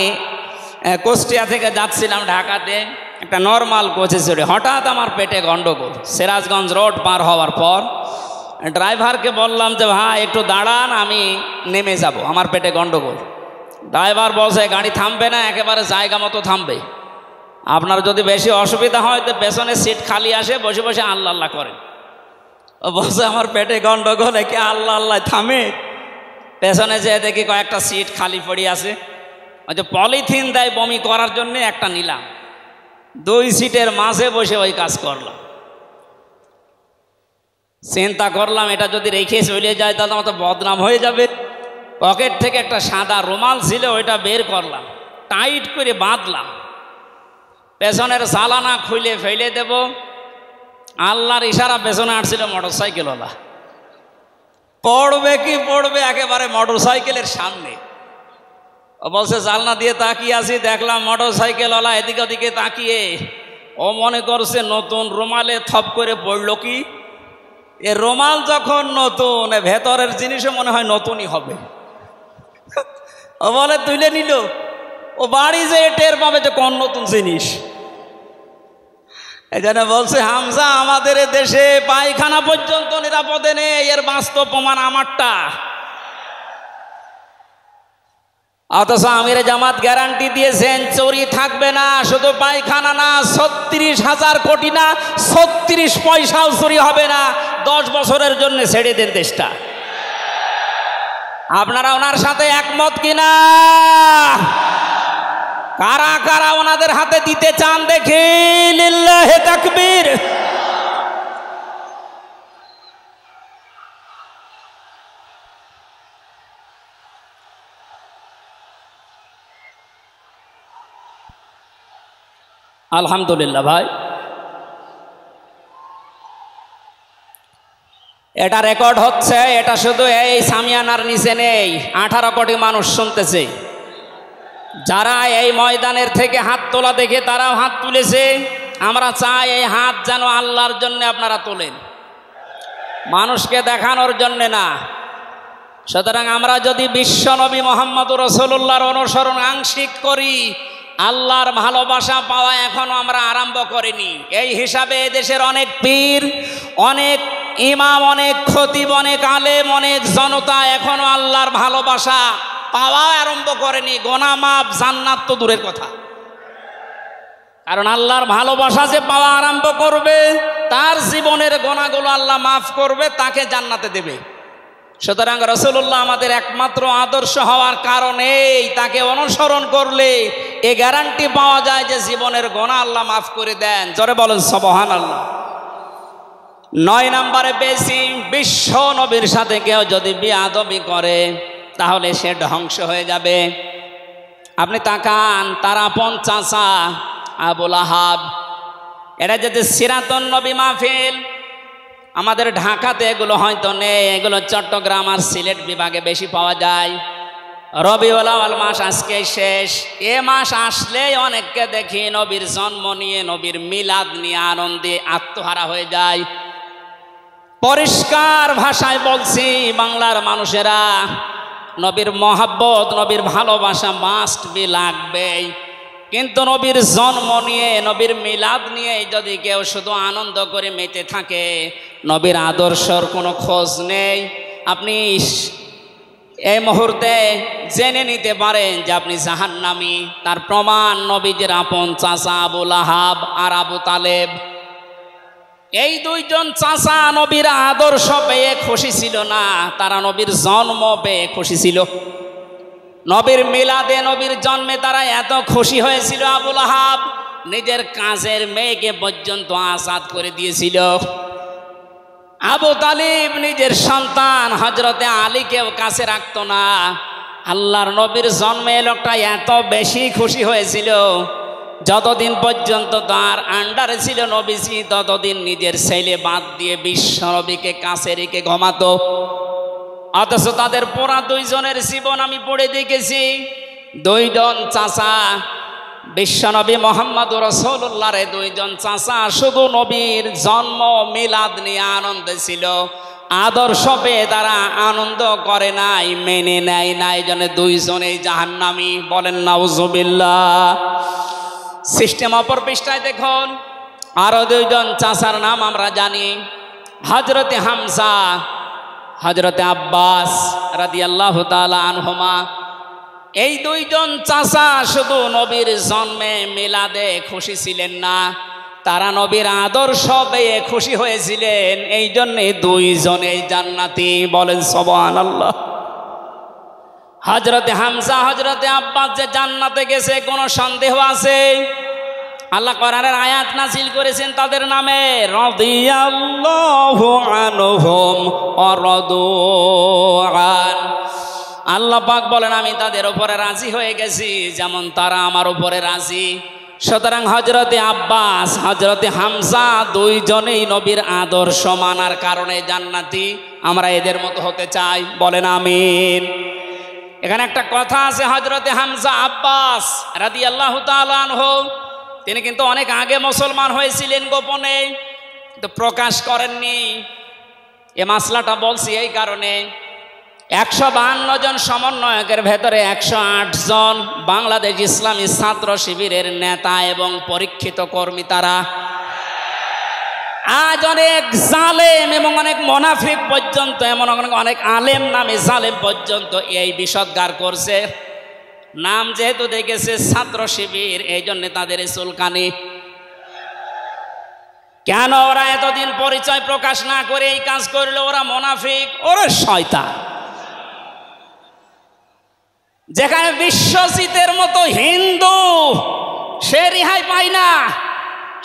কুষ্টিয়া থেকে যাচ্ছিলাম ঢাকাতে, একটা নর্মাল কোচে চড়ে হঠাৎ আমার পেটে গন্ডগোল। সিরাজগঞ্জ রোড পার হওয়ার পর ড্রাইভারকে বললাম যে ভাই একটু দাঁড়ান, আমি নেমে যাব, আমার পেটে গন্ডগোল। ড্রাইভার বলছে গাড়ি থামবে না, একেবারে জায়গা মতো থামবে। আপনার যদি বেশি অসুবিধা হয় তো পেছনে সিট খালি আসে, বসে বসে আল্লাহ আল্লাহ করেন। ও বলছে আমার পেটে গন্ডগোল, একে আল্লাহ আল্লাহ থামে? পেছনে যেয়ে দেখি কয়েকটা সিট খালি পড়ে আছে, ওই যে পলিথিন দেয় বমি করার জন্য, একটা নিলাম, 2 সিটের মাঝে বসে ওই কাজ করলাম। চিন্তা করলাম এটা যদি রেখে চলে যায় তাহলে আমার তো বদনাম হয়ে যাবে। পকেট থেকে একটা সাদা রুমাল ছিল, ওইটা বের করলাম, টাইট করে বাঁধলাম, পেছনের চালানা খুলে ফেলে দেব। আল্লাহর ইশারা, পেছনে আসছিল মোটরসাইকেলওয়ালা, পড়বে কি পড়বে একেবারে মোটরসাইকেলের সামনে। ও বলছে জানলা দিয়ে তাকিয়ে আছি, দেখলাম মোটরসাইকেলওয়ালা এদিকে ওদিকে তাকিয়ে, ও মনে করছে নতুন রুমালে থপ করে পড়লো কি। এ রুমাল যখন নতুন, ভেতরের জিনিসও মনে হয় নতুনই হবে। ও বলে তুলে নিল, ও বাড়ি যেয়ে টের পাবে যে কোন নতুন জিনিস। এই জন্য বলছে হামজা, আমাদের দেশে পায়খানা পর্যন্ত নিরাপদে নেই, এর বাস্তব প্রমাণ আমারটা। অথচ আমিরে জামাত গ্যারান্টি দিয়েছেন চুরি থাকবে না, শুধু পায়খানা না, 36,000 কোটি না, 36 পয়সাও চুরি হবে না। 10 বছরের জন্য ছেড়ে দেন দেশটা। আপনারা ওনার সাথে একমত কিনা? কারা কারা ওনাদের হাতে দিতে চান দেখি? লিল্লাহে তাকবীর। আলহামদুলিল্লাহ ভাই, এটা রেকর্ড হচ্ছে, এটা শুধু এই সামিয়ানার নিচে নেই, 18 কোটি মানুষ শুনতেছে। যারা এই ময়দানের থেকে হাত তোলা দেখে তারাও হাত তুলেছে। আমরা চাই এই হাত যেন আল্লাহর জন্য আপনারা তোলেন, মানুষকে দেখানোর জন্যে না। সুতরাং আমরা যদি বিশ্ব নবী মুহাম্মদুর রাসূলুল্লাহর অনুসরণ আংশিক করি, আল্লাহর ভালোবাসা পাওয়া এখনো আমরা আরম্ভ করিনি। এই হিসাবে দেশের অনেক পীর, অনেক ইমাম, অনেক খতিব, অনেক আলেম, অনেক জনতা এখনো আল্লাহর ভালোবাসা পাওয়া আরম্ভ করেনি। গোনা মাফ, জান্নাত তো দূরের কথা। কারণ আল্লাহর ভালোবাসা যে পাওয়া আরম্ভ করবে, তার জীবনের গোনাগুলো আল্লাহ মাফ করবে, তাকে জান্নাতে দেবে। সুতরাং রাসূলুল্লাহ আমাদের একমাত্র আদর্শ হওয়ার কারণেই তাকে অনুসরণ করলে এ গ্যারান্টি পাওয়া যায় যে জীবনের গোনা আল্লাহ মাফ করে দেন। জোরে বলেন সুবহানাল্লাহ। 9 নম্বরে পেয়েছি, বিশ্ব নবীর সাথে কেউ যদি বেয়াদবি করে তাহলে সে ধ্বংস হয়ে যাবে। আপনি তাকান, তার আপন চাচা আবু লাহাব, এটা যদি সিরাতুন নবী মাহফিল, আমাদের ঢাকাতে এগুলো হয়তো নেই, এগুলো চট্টগ্রাম আর সিলেট বিভাগে বেশি পাওয়া যায়। রবিউল আউয়াল মাস আজকে শেষ, এ মাস আসলেই অনেককে দেখি নবীর জন্ম নিয়ে, নবীর মিলাদ নিয়ে আনন্দে আত্মহারা হয়ে যায়। পরিষ্কার ভাষায় বলছি, বাংলার মানুষেরা, নবীর মহাব্বত, নবীর ভালোবাসা মাস্ট বি লাগবেই। কিন্তু নবীর জন্ম নিয়ে, নবীর মিলাদ নিয়ে যদি কেউ শুধু আনন্দ করে মেতে থাকে, নবীর আদর্শর কোনো খোঁজ নেই, আপনি এই মুহূর্তে জেনে নিতে পারেন যে আপনি জাহান্নামী। তার প্রমাণ নবীজির আপন চাচা আবু লাহাব আর আবু তালেব। এই 2 জন চাচা নবীর আদর্শ পেয়ে খুশি ছিল না, তারা নবীর জন্ম পেয়ে খুশি ছিল। নবীর মিলাদে, নবীর জন্মে তারা এত খুশি হয়েছিল, আবু লাহাব নিজের কাজের মেয়েকে পর্যন্ত আজাদ করে দিয়েছিল। আবু তালিব নিজের সন্তান হযরতে আলীকেও কাছে রাখত না। আল্লাহর নবীর জন্মে লোকটা এত বেশি খুশি হয়েছিল, যতদিন পর্যন্ত তার আন্ডারে ছিল নবীজি, ততদিন নিজের ছেলে বাদ দিয়ে বিশ্ব নবীকে কাছে রেখে ঘুমাতো। অথচ তাদের পোড়া 2 জনের জীবন আমি পড়ে দেখেছি। 2 জন চাচা বিশ্বনবী মোহাম্মদুর রাসূলুল্লাহর দুইজন চাচা শুধু নবীর জন্ম মিলাদ নিয়ে আনন্দে ছিল, আদর্শ পেয়ে তারা আনন্দ করে নাই, মেনে নেয় নাই, জন্য দুইজনেই জাহান্নামী। বলেন নাউজুবিল্লাহ। সিস্টেম অপর পৃষ্ঠায় দেখুন, আরো দুইজন চাচার নাম আমরা জানি, হযরতে হামজা, হযরতে আব্বাস রাদিয়াল্লাহু তাআলা আনহুমা। এই দুইজন চাচা শুধু নবীর জন্মে মিলাদে খুশি ছিলেন না, তারা নবীর আদর্শ পেয়ে খুশি হয়েছিলেন, এই জন্যে দুইজনেই জান্নাতি। বলেন সুবহানাল্লাহ। হযরতে হামজা, হযরতে আব্বাস যে জান্নাতে গেছে কোনো সন্দেহ আছে? আল্লাহ কোরআনের আয়াত নাযিল করেছেন তাদের নামে, রাদিয়াল্লাহু আনহুম ওয়া রাদু আন। আল্লাহ পাক বলেন আমি তাদের উপরে রাজি হয়ে গেছি যেমন তারা আমার উপরে রাজি। সুতরাং হযরতে আব্বাস, হযরতে হামজা দুইজনেই নবীর আদর্শ মানার কারণে জান্নাতি। আমরা এদের মতো হতে চাই। বলেন আমিন। এখানে একটা কথা আছে, হযরতে হামজা আব্বাস রাদিয়াল্লাহু তাআলা আনহু তিনি কিন্তু অনেক আগে মুসলমান হয়েছিলেন গোপনে, কিন্তু প্রকাশ করেননি। এ মাসলাটা বলছি এই কারণে, 152 জন সমন্বয়কের ভেতরে 108 জন বাংলাদেশ ইসলামী ছাত্র শিবিরের নেতা এবং পরীক্ষিত কর্মী। তারা আজ অনেক জালেম এবং অনেক মুনাফিক পর্যন্ত, এমন অনেক আলেম নামে জালেম পর্যন্ত এই বিষদগার করছে। নাম যেহেতু দেখেছে ছাত্র শিবির, এই জন্য তাদের চুলকানি। কেন ওরা এতদিন পরিচয় প্রকাশ না করে এই কাজ করলো? ওরা মুনাফিক, ওরা শয়তান। যেখানে বিশ্বজিতের মতো হিন্দু সে রেহাই পায় না,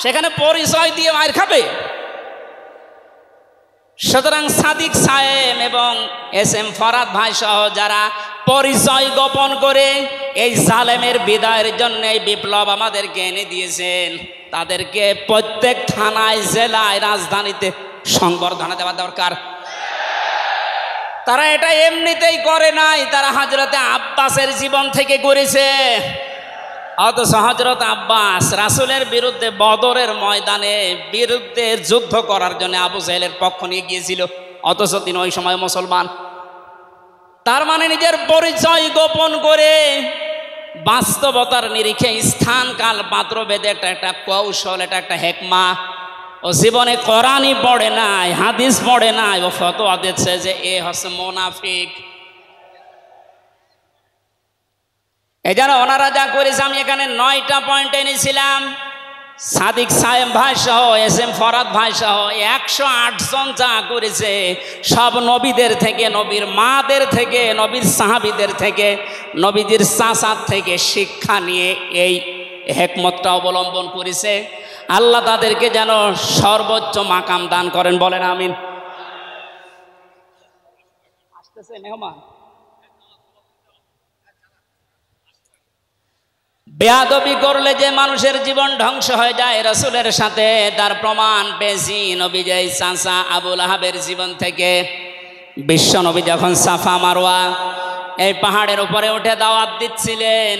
সেখানে পরিচয় দিয়ে মার খাবে। সুতরাং সাদিক সাহেব এবং SM ফরাদ ভাই সহ যারা পরিচয় গোপন করে এই জালেমের বিদায়ের জন্য এই বিপ্লব আমাদেরকে এনে দিয়েছেন, তাদেরকে প্রত্যেক থানায়, জেলায়, রাজধানীতে সংবর্ধনা দেওয়া দরকার। তারা এটা এমনিতেই করে নাই, তারা হযরতে আব্বাসের জীবন থেকে করেছে। অথচ হযরত আব্বাস রাসূলের বিরুদ্ধে বদরের ময়দানে বিরুদ্ধে যুদ্ধ করার জন্য আবু জাহেলের পক্ষ নিয়ে গিয়েছিল, অথচ তিনি ওই সময় মুসলমান। তার মানে নিজের পরিচয় গোপন করে বাস্তবতার নিরিখে স্থান কাল পাত্র ভেদে একটা কৌশল, এটা একটা হেকমা। ও জীবনে কোরআনই পড়ে নাই, হাদিস পড়ে নাই, ও ফতোয়া দিচ্ছে যে এ হচ্ছে মুনাফিক। এই জন্য ওনারা যা করেছে, আমি এখানে 9টা পয়েন্ট এনেছিলাম। সাদিক সাহেব ভাই সহ, SM ফরাদ ভাই সহ 108 জন যা করেছে, সব নবীদের থেকে, নবীর মাদের থেকে, নবীর সাহাবীদের থেকে, নবীজির চাচার থেকে শিক্ষা নিয়ে এই হেকমতটা অবলম্বন করেছে। আল্লাহ তাদেরকে যেন সর্বোচ্চ মাকাম দান করেন। বলেন আমিন। আসতেছে মেহমান। বেয়াদবি করলে যে মানুষের জীবন ধ্বংস হয়ে যায় রাসূলের সাথে, তার প্রমাণ পেয়েছি নবীজি চাচা আবু লাহাবের জীবন থেকে। বিশ্ব নবী যখন সাফা মারওয়া এই পাহাড়ের উপরে উঠে দাওয়াত দিচ্ছিলেন,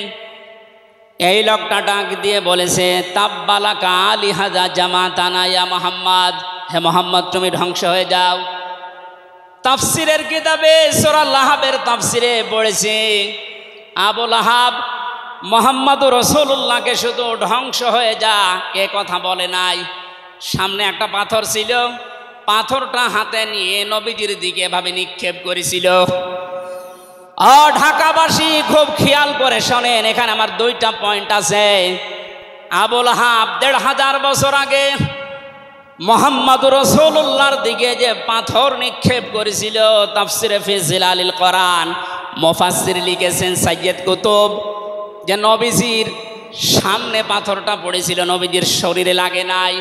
এই লোকটা ডাক দিয়ে বলেছে, তাব্বালাকা লিহাযা জামাতানা ইয়া মুহাম্মদ, হে মুহাম্মদ তুমি ধ্বংস হয়ে যাও। তাফসিরের কিতাবে সূরা লাহাবের তাফসিরে পড়েছি, আবু লাহাব মুহাম্মদুর রাসূলুল্লাহকে শুধু ধ্বংস হয়ে যা এ কথা বলে নাই। সামনে একটা পাথর ছিল, পাথরটা হাতে নিয়ে নবীজির দিকে এভাবে নিক্ষেপ করেছিল। ঢাকাবাসী খুব খেয়াল করে শোনেন, এখানে আমার 2টা পয়েন্ট আছে। আবু লাহাব 1500 বছর আগে মুহাম্মদুর রাসূলুল্লাহর দিকে যে পাথর নিক্ষেপ করেছিল, তাফসিরে ফি জিলালিল কোরআন মুফাসসির লিখেছেন সাইয়্যিদ কুতুব, যে নবীজির সামনে পাথরটা পড়েছিল, নবীজির শরীরে লাগে নাই।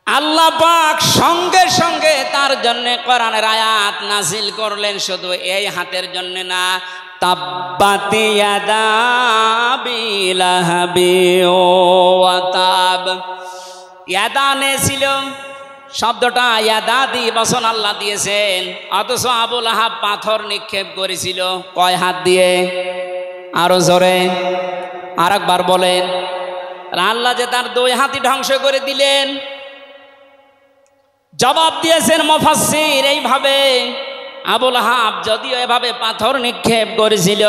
আল্লাহ পাক সঙ্গে সঙ্গে তার জন্য কোরআনের আয়াত নাজিল করলেন, শুধু এই হাতের জন্য না, তাব্বাত ইয়াদা আবি লাহাবি ওয়া তাব। ইয়াদানে ছিল শব্দটা, ইয়াদাদি বচন আল্লাহ দিয়েছেন, অথচ আবু লাহাব পাথর নিক্ষেপ করেছিল কয় হাত দিয়ে? আরো জোরে। আর একবার বলেন। আল্লাহ যে তার 2 হাতই ধ্বংস করে দিলেন। জবাব দিয়েছেন মুফাসসির এইভাবে, আবু লাহাব যদিও এভাবে পাথর নিক্ষেপ করেছিল,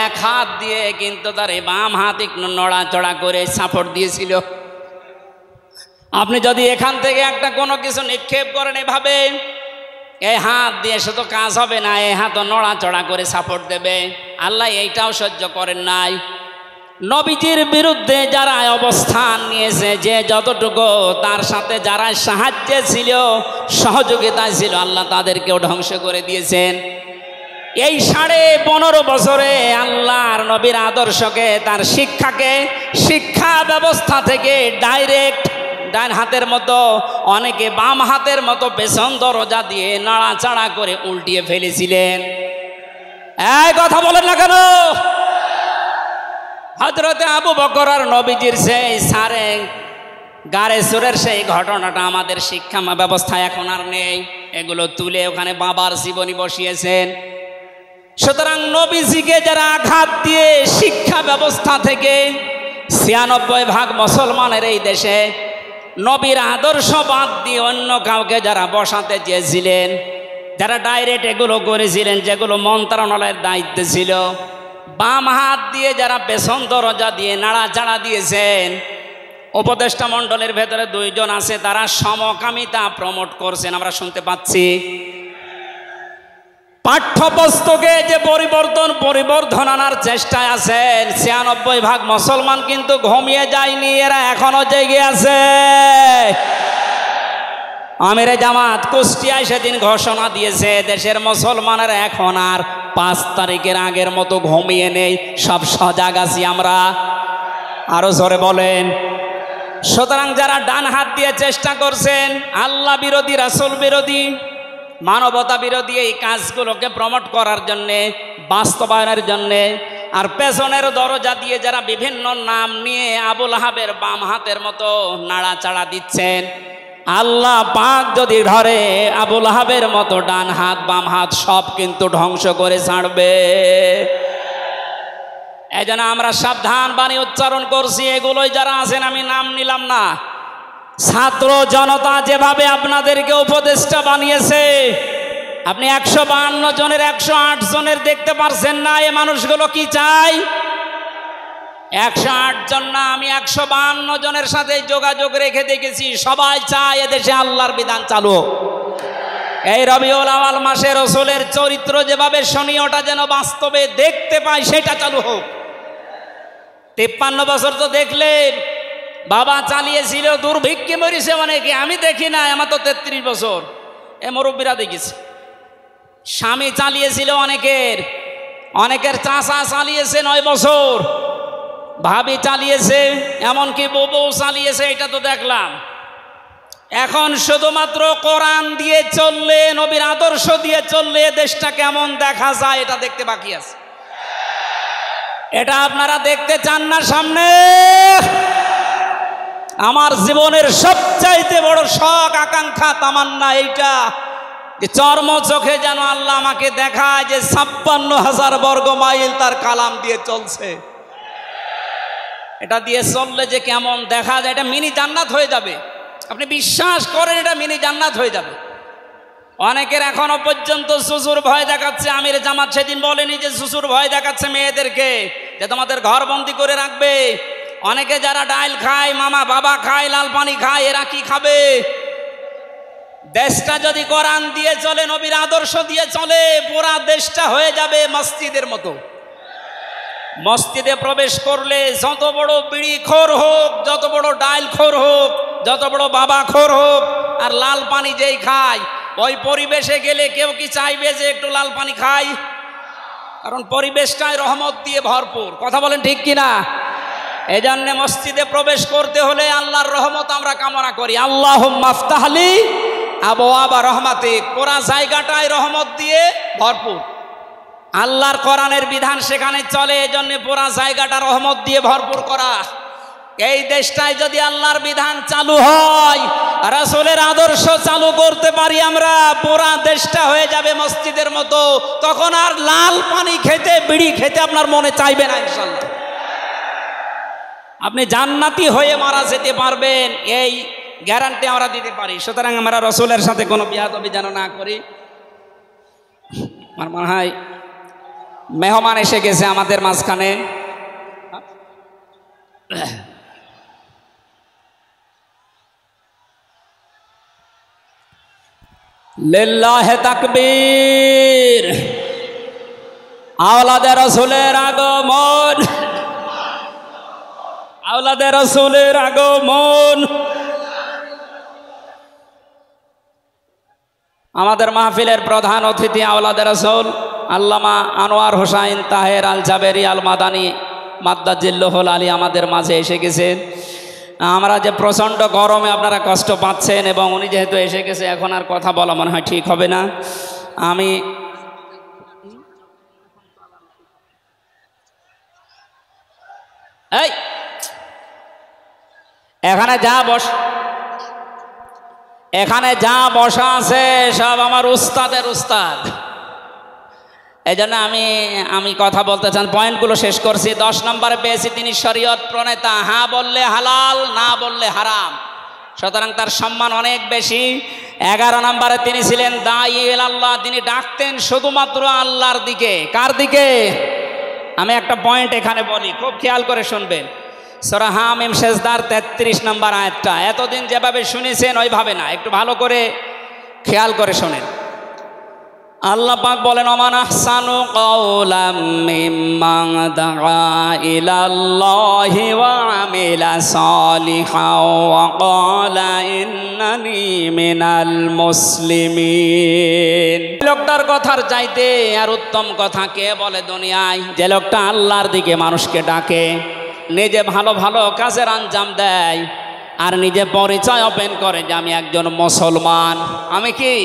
1 হাত দিয়ে কিন্তু তার এই বাম হাত একটু নড়াচড়া করে সাপোর্ট দিয়েছিল। আপনি যদি এখান থেকে একটা কোনো কিছু নিক্ষেপ করেন এভাবে, এই হাত দিয়ে শুধু কাজ হবে না, এই হাতও নড়াচড়া করে সাপোর্ট দেবে। আল্লাহ এইটাও সহ্য করেন নাই। নবীজির বিরুদ্ধে যারা অবস্থান নিয়েছে, যে যতটুকু তার সাথে যারা সাহায্যে ছিল, সহযোগিতায় ছিল, আল্লাহ তাদেরকেও ধ্বংস করে দিয়েছেন। এই 15.5 বছরে আল্লাহর নবীর আদর্শকে, তার শিক্ষাকে, শিক্ষা ব্যবস্থা থেকে ডাইরেক্ট ডান হাতের মতো, অনেকে বাম হাতের মতো পেছন দরজা দিয়ে নাড়াচাড়া করে উল্টিয়ে ফেলেছিলেন। এই কথা বলেন না কেন? হযরতে আবু বকর আর নবীজির সেই সারে গারে সুরের সেই ঘটনাটা আমাদের শিক্ষা ব্যবস্থায় এখন আর নেই। এগুলো তুলে ওখানে বাবার জীবনী বসিয়েছেন। সুতরাং নবীজিকে যারা আঘাত দিয়ে শিক্ষা ব্যবস্থা থেকে 96% মুসলমানের এই দেশে নবীর আদর্শ বাদ দিয়ে অন্য কাউকে যারা বসাতে চেয়েছিলেন, যারা ডাইরেক্ট এগুলো করেছিলেন, যেগুলো মন্ত্রণালয়ের দায়িত্বে ছিল, বাম হাত দিয়ে যারা পেছন দরজা দিয়ে নাড়াচাড়া দিয়েছেন, উপদেষ্টা মণ্ডলের ভেতরে 2 জন আছে, তারা সমকামিতা প্রমোট করছেন, আমরা শুনতে পাচ্ছি। পাঠ্যপুস্তকে যে পরিবর্ধন আনার চেষ্টায় আছেন, 96% মুসলমান কিন্তু ঘুমিয়ে যায়নি, এরা এখনো জেগে আছে। আমিরে জামাত কুষ্টিয়ায় সেদিন ঘোষণা দিয়েছে, দেশের মুসলমানেরা এখন আর 5 তারিখের আগের মতো ঘুমিয়ে নেই, সব সজাগ আছি আমরা। আরো জোরে বলেন। সুতরাং যারা ডান হাত দিয়ে চেষ্টা করছেন আল্লাহ বিরোধী, রাসূল বিরোধী, মানবতা বিরোধী এই কাজগুলোকে প্রমোট করার জন্যে, বাস্তবায়নের জন্যে, আর পেছনের দরজা দিয়ে যারা বিভিন্ন নাম নিয়ে আবু লাহাবের বাম হাতের মতো নাড়াচাড়া দিচ্ছেন, আল্লাহ পাক যদি ধরে আবু লাহাবের মতো ডান হাত বাম হাত সব কিন্তু ধ্বংস করে ছাড়বে। এই জন্য আমরা সাবধান বাণী উচ্চারণ করছি। এগুলোই যারা আছেন, আমি নাম নিলাম না, ছাত্র জনতা যেভাবে আপনাদেরকে উপদেষ্টা বানিয়েছে, আপনি 152 জনের 108 জনের দেখতে পারছেন না। এ মানুষগুলো কি চাই? 108 জন না, আমি 152 জনের সাথে যোগাযোগ রেখে দেখেছি, সবাই চায় এদেশে আল্লাহর বিধান চালু। এই রবিউল আউয়াল মাসে রাসূলের চরিত্র যেভাবে শুনি, ওটা যেন বাস্তবে দেখতে পাই, সেটা চালু হোক। 53 বছর তো দেখলেন, বাবা চালিয়েছিল, দুর্ভিক্ষে মরেছে অনেকে, আমি দেখি না, আমার তো 33 বছর, এ মুরব্বীরা দেখেছি। স্বামী চালিয়েছিল অনেকের চাচা চালিয়েছে 9 বছর, ভাবি চালিয়েছে, এমনকি বউ চালিয়েছে, এটা তো দেখলাম। এখন শুধুমাত্র কোরআন দিয়ে চললে, নবীর আদর্শ দিয়ে চললে দেশটা কেমন দেখা যায় এটা দেখতে বাকি আছে। এটা আপনারা দেখতে চান না সামনে? আমার জীবনের সবচাইতে বড় শখ, আকাঙ্ক্ষা, তামান্না এইটা যে চর্ম চোখে যেন আল্লাহ আমাকে দেখায় যে 56,000 বর্গ মাইল তার কালাম দিয়ে চলছে। এটা দিয়ে চললে যে কেমন দেখা যায়, এটা মিনি জান্নাত হয়ে যাবে। আপনি বিশ্বাস করেন, এটা মিনি জান্নাত হয়ে যাবে। অনেকের এখনো পর্যন্ত শ্বশুর ভয় দেখাচ্ছে। আমির জামাত সেদিন বলেনি যে শ্বশুর ভয় দেখাচ্ছে মেয়েদেরকে যে তোমাদের ঘর বন্দি করে রাখবে। অনেকে যারা ডাইল খায়, মামা বাবা খায়, লাল পানি খায়, এরা কি খাবে? দেশটা যদি কোরআন দিয়ে চলে, নবীর আদর্শ দিয়ে চলে, পুরা দেশটা হয়ে যাবে মসজিদের মতো। মসজিদে প্রবেশ করলে যত বড় বিড়ি খোর হোক, যত বড় ডাইল খোর হোক, যত বড় বাবা খোর হোক, আর লাল পানি যেই খায়, ওই পরিবেশে গেলে কেউ কি চাইবে যে একটু লাল পানি খাই? কারণ পরিবেশটাই রহমত দিয়ে ভরপুর। কথা বলেন ঠিক কিনা? এই জন্য মসজিদে প্রবেশ করতে হলে আল্লাহর রহমত আমরা কামনা করি। আল্লাহুম্মা আফতাহলি আবওয়াবা রহমাতিক। পুরা জায়গাটাই রহমত দিয়ে ভরপুর। আল্লাহর কোরআনের বিধান সেখানে চলে, এই জন্য পুরা জায়গাটা রহমত দিয়ে ভরপুর করা। এই দেশটায় যদি আল্লাহর বিধান চালু হয়, রাসূলের আদর্শ চালু করতে পারি আমরা, পুরা দেশটা হয়ে যাবে মসজিদের মতো। তখন আর লাল পানি খেতে, বিড়ি খেতে আপনার মনে চাইবে না ইনশাআল্লাহ। আপনি জান্নাতি হয়ে মারা যেতে পারবেন, এই গ্যারান্টি আমরা দিতে পারি। সুতরাং আমরা রসুলের সাথে কোনো বিয়াদবি যেন না করি। আমার মনে হয় মেহমান এসে গেছে আমাদের মাঝখানে। লিল্লাহে তাকবীর। আওলাদে রসুলের আগমন, আওলাদে রসুলের আগমন। আমাদের মাহফিলের প্রধান অতিথি আওলাদে রসুল আল্লামা আনোয়ার হোসাইন তাহের আল জাবেরি আল মাদানী মাদ্দাজিল্লুহুল আলী আমাদের মাঝে এসে গেছেন। আমরা যে প্রচণ্ড গরমে আপনারা কষ্ট পাচ্ছেন এবং উনি যেহেতু এসে গেছে, এখন আর কথা বলা মনে হয় ঠিক হবে না। আমি এই এখানে যা বসা আছে সব আমার উস্তাদের উস্তাদ। এই জন্য আমি কথা বলতে চান, পয়েন্টগুলো শেষ করছি। 10 নম্বরে পেয়েছি তিনি শরীয়ত প্রণেতা, হ্যাঁ বললে হালাল, না বললে হারাম, সুতরাং তার সম্মান অনেক বেশি। 11 নম্বরে তিনি ছিলেন দাঈ ইলাল্লাহ, তিনি ডাকতেন শুধুমাত্র আল্লাহর দিকে। কার দিকে? আমি একটা পয়েন্ট এখানে বলি, খুব খেয়াল করে শুনবেন। সূরা হামিম সেজদার 33 নম্বর আয়াতটা এতদিন যেভাবে শুনেছেন ওইভাবে না, একটু ভালো করে খেয়াল করে শোনেন। আল্লাহ পাক বলেন, ওমান আহসানু কাওলাম মিম্মান দাআ ইলাল্লাহি ওয়া আমিলা সালিহান ওয়া ক্বালা ইন্নানি মিনাল মুসলিমিন। লোকটার কথার চাইতে আর উত্তম কথা কে বলে দুনিয়ায়? যে লোকটা আল্লাহর দিকে মানুষকে ডাকে, নিজে ভালো ভালো কাজের আঞ্জাম দেয়, আর নিজে পরিচয় ওপেন করে যে আমি একজন মুসলমান। আমি কি?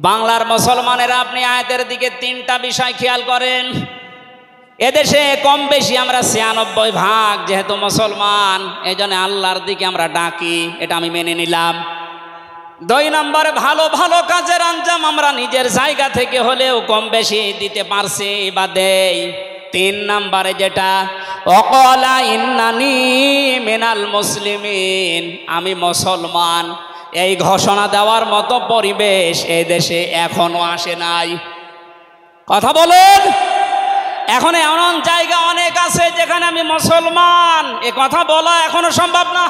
বাংলার মুসলমানেরা আপনি আয়াতের দিকে 3টা বিষয় খেয়াল করেন। এদেশে কম বেশি আমরা 96% যেহেতু মুসলমান, এই জন্য আল্লাহর দিকে আমরা ডাকি, এটা আমি মেনে নিলাম। 2 নম্বরে ভালো ভালো কাজের আঞ্জাম আমরা নিজের জায়গা থেকে হলেও কম বেশি দিতে পারছি বা দেই। 3 নম্বরে যেটা ওয়াকালা ইন্নানি মিনাল মুসলিমিন, আমি মুসলমান, এই ঘোষণা দেওয়ার মতো পরিবেশ এই দেশে এখনো আসে নাই। কথা বলেন। এখন এমন জায়গা অনেক আছে যেখানে আমি মুসলমান, এ কথা বলা এখনো সম্ভব না।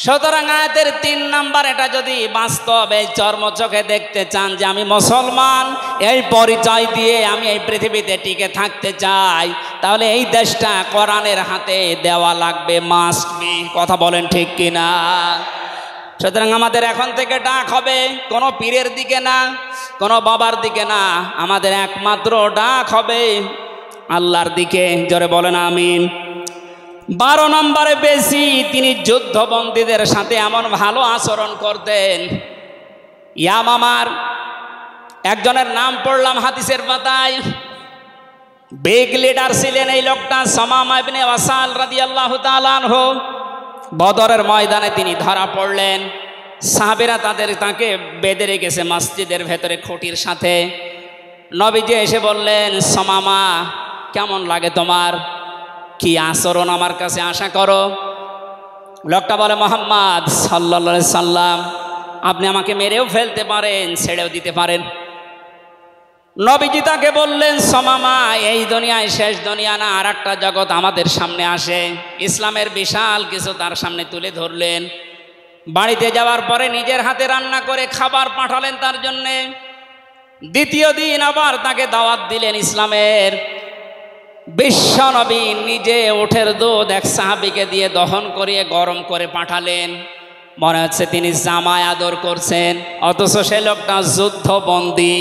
সুতরাং আয়াতের 3 নাম্বার, এটা যদি বাস্তব এই চর্মচোখে দেখতে চান যে আমি মুসলমান, এই পরিচয় দিয়ে আমি এই পৃথিবীতে টিকে থাকতে চাই, তাহলে এই দেশটা কোরআনের হাতে দেওয়া লাগবে, মাস্ট বি। কথা বলেন ঠিক কিনা? সুতরাং আমাদের এখন থেকে ডাক হবে কোনো পীরের দিকে না, কোনো বাবার দিকে না, আমাদের একমাত্র ডাক হবে আল্লাহর দিকে। জোরে বলেন আমিন। 12 নম্বরে বেশি তিনি যুদ্ধবন্দীদের সাথে এমন ভালো আচরণ করতেন। ইয়ামামার একজনের নাম পড়লাম হাদিসের পাতায়, বিগ লিডার ছিলেন এই লোকটা, সামামা ইবনে ওয়াসাল রাদিয়াল্লাহু তাআলা আনহু। বদরের ময়দানে তিনি ধরা পড়লেন, সাহাবীরা তাকে বেঁধে রেখেছে মসজিদের ভেতরে খুঁটির সাথে। নবীজি এসে বললেন, সামামা কেমন লাগে তোমার, কি আচরণ আমার কাছে আশা করো? লোকটা বলে, মুহাম্মদ সাল্লাল্লাহু আলাইহি সাল্লাম, আপনি আমাকে মেরেও ফেলতে পারেন, ছেড়েও দিতে পারেন। নবীজি তাকে বললেন, সামামা এই দুনিয়ায় শেষ দুনিয়া না, আর একটা জগৎ আমাদের সামনে আসে। ইসলামের বিশাল কিছু তার সামনে তুলে ধরলেন। বাড়িতে যাওয়ার পরে নিজের হাতে রান্না করে খাবার পাঠালেন তার জন্যে। দ্বিতীয় দিন আবার তাকে দাওয়াত দিলেন ইসলামের। বিশ্ব নবী নিজে উটের দুধ এক সাহাবীকে দিয়ে দহন করিয়ে গরম করে পাঠালেন। মনে হচ্ছে তিনি জামায় আদর করছেন, অথচ সে লোকটা যুদ্ধবন্দী।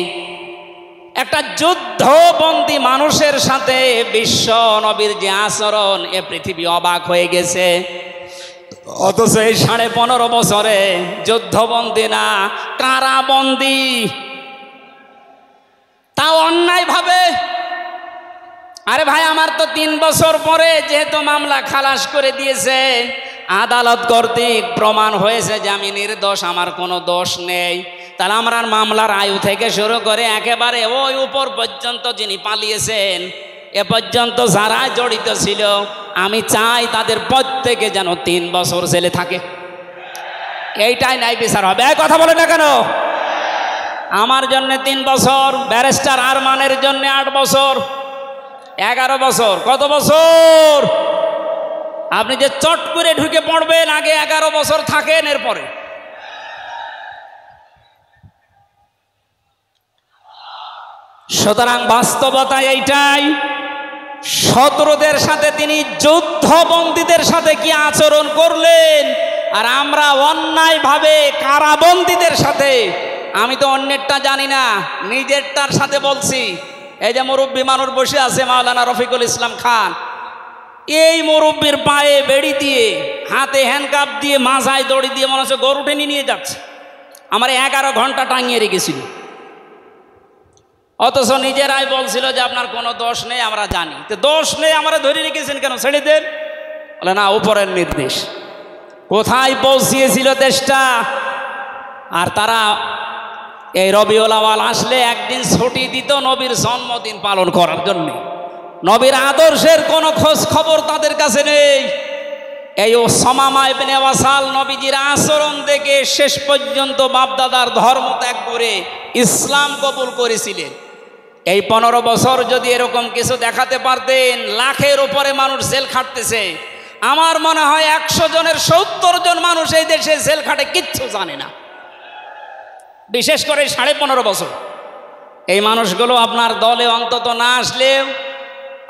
একটা যুদ্ধবন্দী মানুষের সাথে বিশ্ব নবীর যে আচরণ, এ পৃথিবী অবাক হয়ে গেছে। অথচ এই 15.5 বছরে যুদ্ধবন্দী না, কারাবন্দী, তাও অন্যায় ভাবে। আরে ভাই, আমার তো 3 বছর পরে যেহেতু মামলা খালাস করে দিয়েছে, আদালত কর্তৃক প্রমাণ হয়েছে যে আমি নির্দোষ, আমার কোনো দোষ নেই, তাহলে আমার মামলার আয়ু থেকে শুরু করে একেবারে ওই উপর পর্যন্ত যিনি পালিয়েছেন, এ পর্যন্ত যারা জড়িত ছিল, আমি চাই তাদের প্রত্যেকে যেন 3 বছর জেলে থাকে। এইটাই ন্যায় বিচার হবে। এই কথা বলে না কেন? আমার জন্য 3 বছর, ব্যারিস্টার আরমানের জন্য 8 বছর, 11 বছর। কত বছর? আপনি যে চট করে ঢুকে পড়বেন, আগে 11 বছর থাকেন, এরপরে। সুতরাং বাস্তবতা এইটাই। শত্রুদের সাথে তিনি যুদ্ধবন্দীদের সাথে কি আচরণ করলেন, আর আমরা অন্যায়ভাবে কারাবন্দীদের সাথে, আমি তো অন্যেরটা জানি না, নিজেরটার সাথে বলছি। এই যে মুরব্বী মানুষ বসে আছে মাওলানা রফিকুল ইসলাম খান, এই মুরব্বীর পায়ে বেড়ি দিয়ে, হাতে হ্যান্ডকাপ দিয়ে, মাথায় দড়ি দিয়ে মনে হচ্ছে গরু টেনে নিয়ে যাচ্ছে। আমার 11 ঘন্টা টাঙিয়ে রেখেছিল, অথচ নিজেরাই বলছিল যে আপনার কোনো দোষ নেই, আমরা জানি। তো দোষ নেই, আমরা ধরে রেখেছেন কেন? ছেড়ে দেন। বলে না, উপরের নির্দেশ। কোথায় পৌঁছিয়েছিল দেশটা? আর তারা এই রবিউল আউয়াল আসলে একদিন ছুটি দিত নবীর জন্মদিন পালন করার জন্য। নবীর আদর্শের কোনো খোঁজ খবর তাদের কাছে নেই। এই ওসামা ইবনে ওয়াসাল নবীজির আচরণ দেখে শেষ পর্যন্ত বাপদাদার ধর্ম ত্যাগ করে ইসলাম কবুল করেছিলেন। এই 15 বছর যদি এরকম কিছু দেখাতে পারতেন, লাখের উপরে মানুষ জেল খাটতেছে। আমার মনে হয় 100 জনের 70 জন মানুষ এই দেশে জেল খাটে, কিচ্ছু জানে না। বিশেষ করে 15.5 বছর এই মানুষগুলো আপনার দলে অন্তত না আসলেও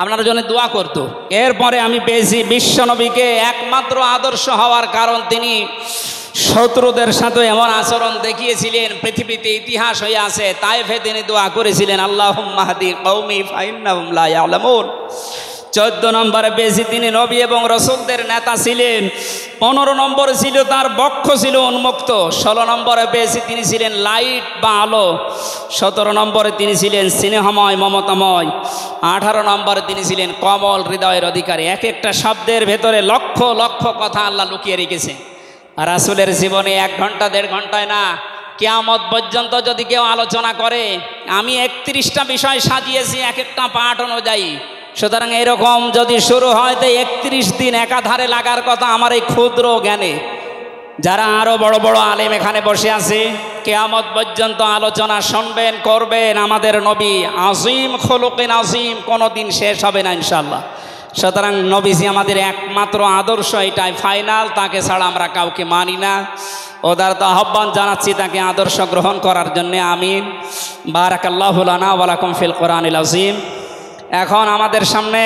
আপনার জন্য দোয়া করতো। এরপরে আমি পেয়েছি বিশ্বনবীকে একমাত্র আদর্শ হওয়ার কারণ তিনি শত্রুদের সাথে এমন আচরণ দেখিয়েছিলেন, পৃথিবীতে ইতিহাস হয়ে আছে। তায়েফে তিনি দোয়া করেছিলেন, আল্লাহুম্মা হাদি কওমি ফাইন্নাহুম লা ইয়ালামুন। 14 নম্বরে পেয়েছি তিনি নবী এবং রসুলদের নেতা ছিলেন। 15 নম্বরে ছিল তার বক্ষ ছিল উন্মুক্ত। 16 নম্বরে পেয়েছি তিনি ছিলেন লাইট বা আলো। 17 নম্বরে তিনি ছিলেন স্নেহময় মমতাময়। 18 নম্বরে তিনি ছিলেন কমল হৃদয়ের অধিকারী। এক একটা শব্দের ভেতরে লক্ষ লক্ষ কথা আল্লাহ লুকিয়ে রেখেছেন। আর রাসূলের জীবনে 1 ঘন্টা 1.5 ঘন্টায় না, কিয়ামত পর্যন্ত যদি কেউ আলোচনা করে, আমি 31টা বিষয় সাজিয়েছি এক একটা পাঠ অনুযায়ী। সুতরাং এরকম যদি শুরু হয় তো 31 দিন একাধারে লাগার কথা আমার এই ক্ষুদ্র জ্ঞানে। যারা আরো বড় বড় আলেম এখানে বসে আছে, কিয়ামত পর্যন্ত আলোচনা শুনবেন, করবেন। আমাদের নবী আজিম খুলুকিন আজিম, কোনোদিন শেষ হবে না ইনশাআল্লাহ। সুতরাং নবীজি আমাদের একমাত্র আদর্শ, এটাই ফাইনাল। তাকে ছাড়া আমরা কাউকে মানি না। উদারত আহ্বান জানাচ্ছি তাকে আদর্শ গ্রহণ করার জন্য। আমিন। বারাকাল্লাহু লানা ওয়া লাকুম ফিল কোরআনিল আযীম। এখন আমাদের সামনে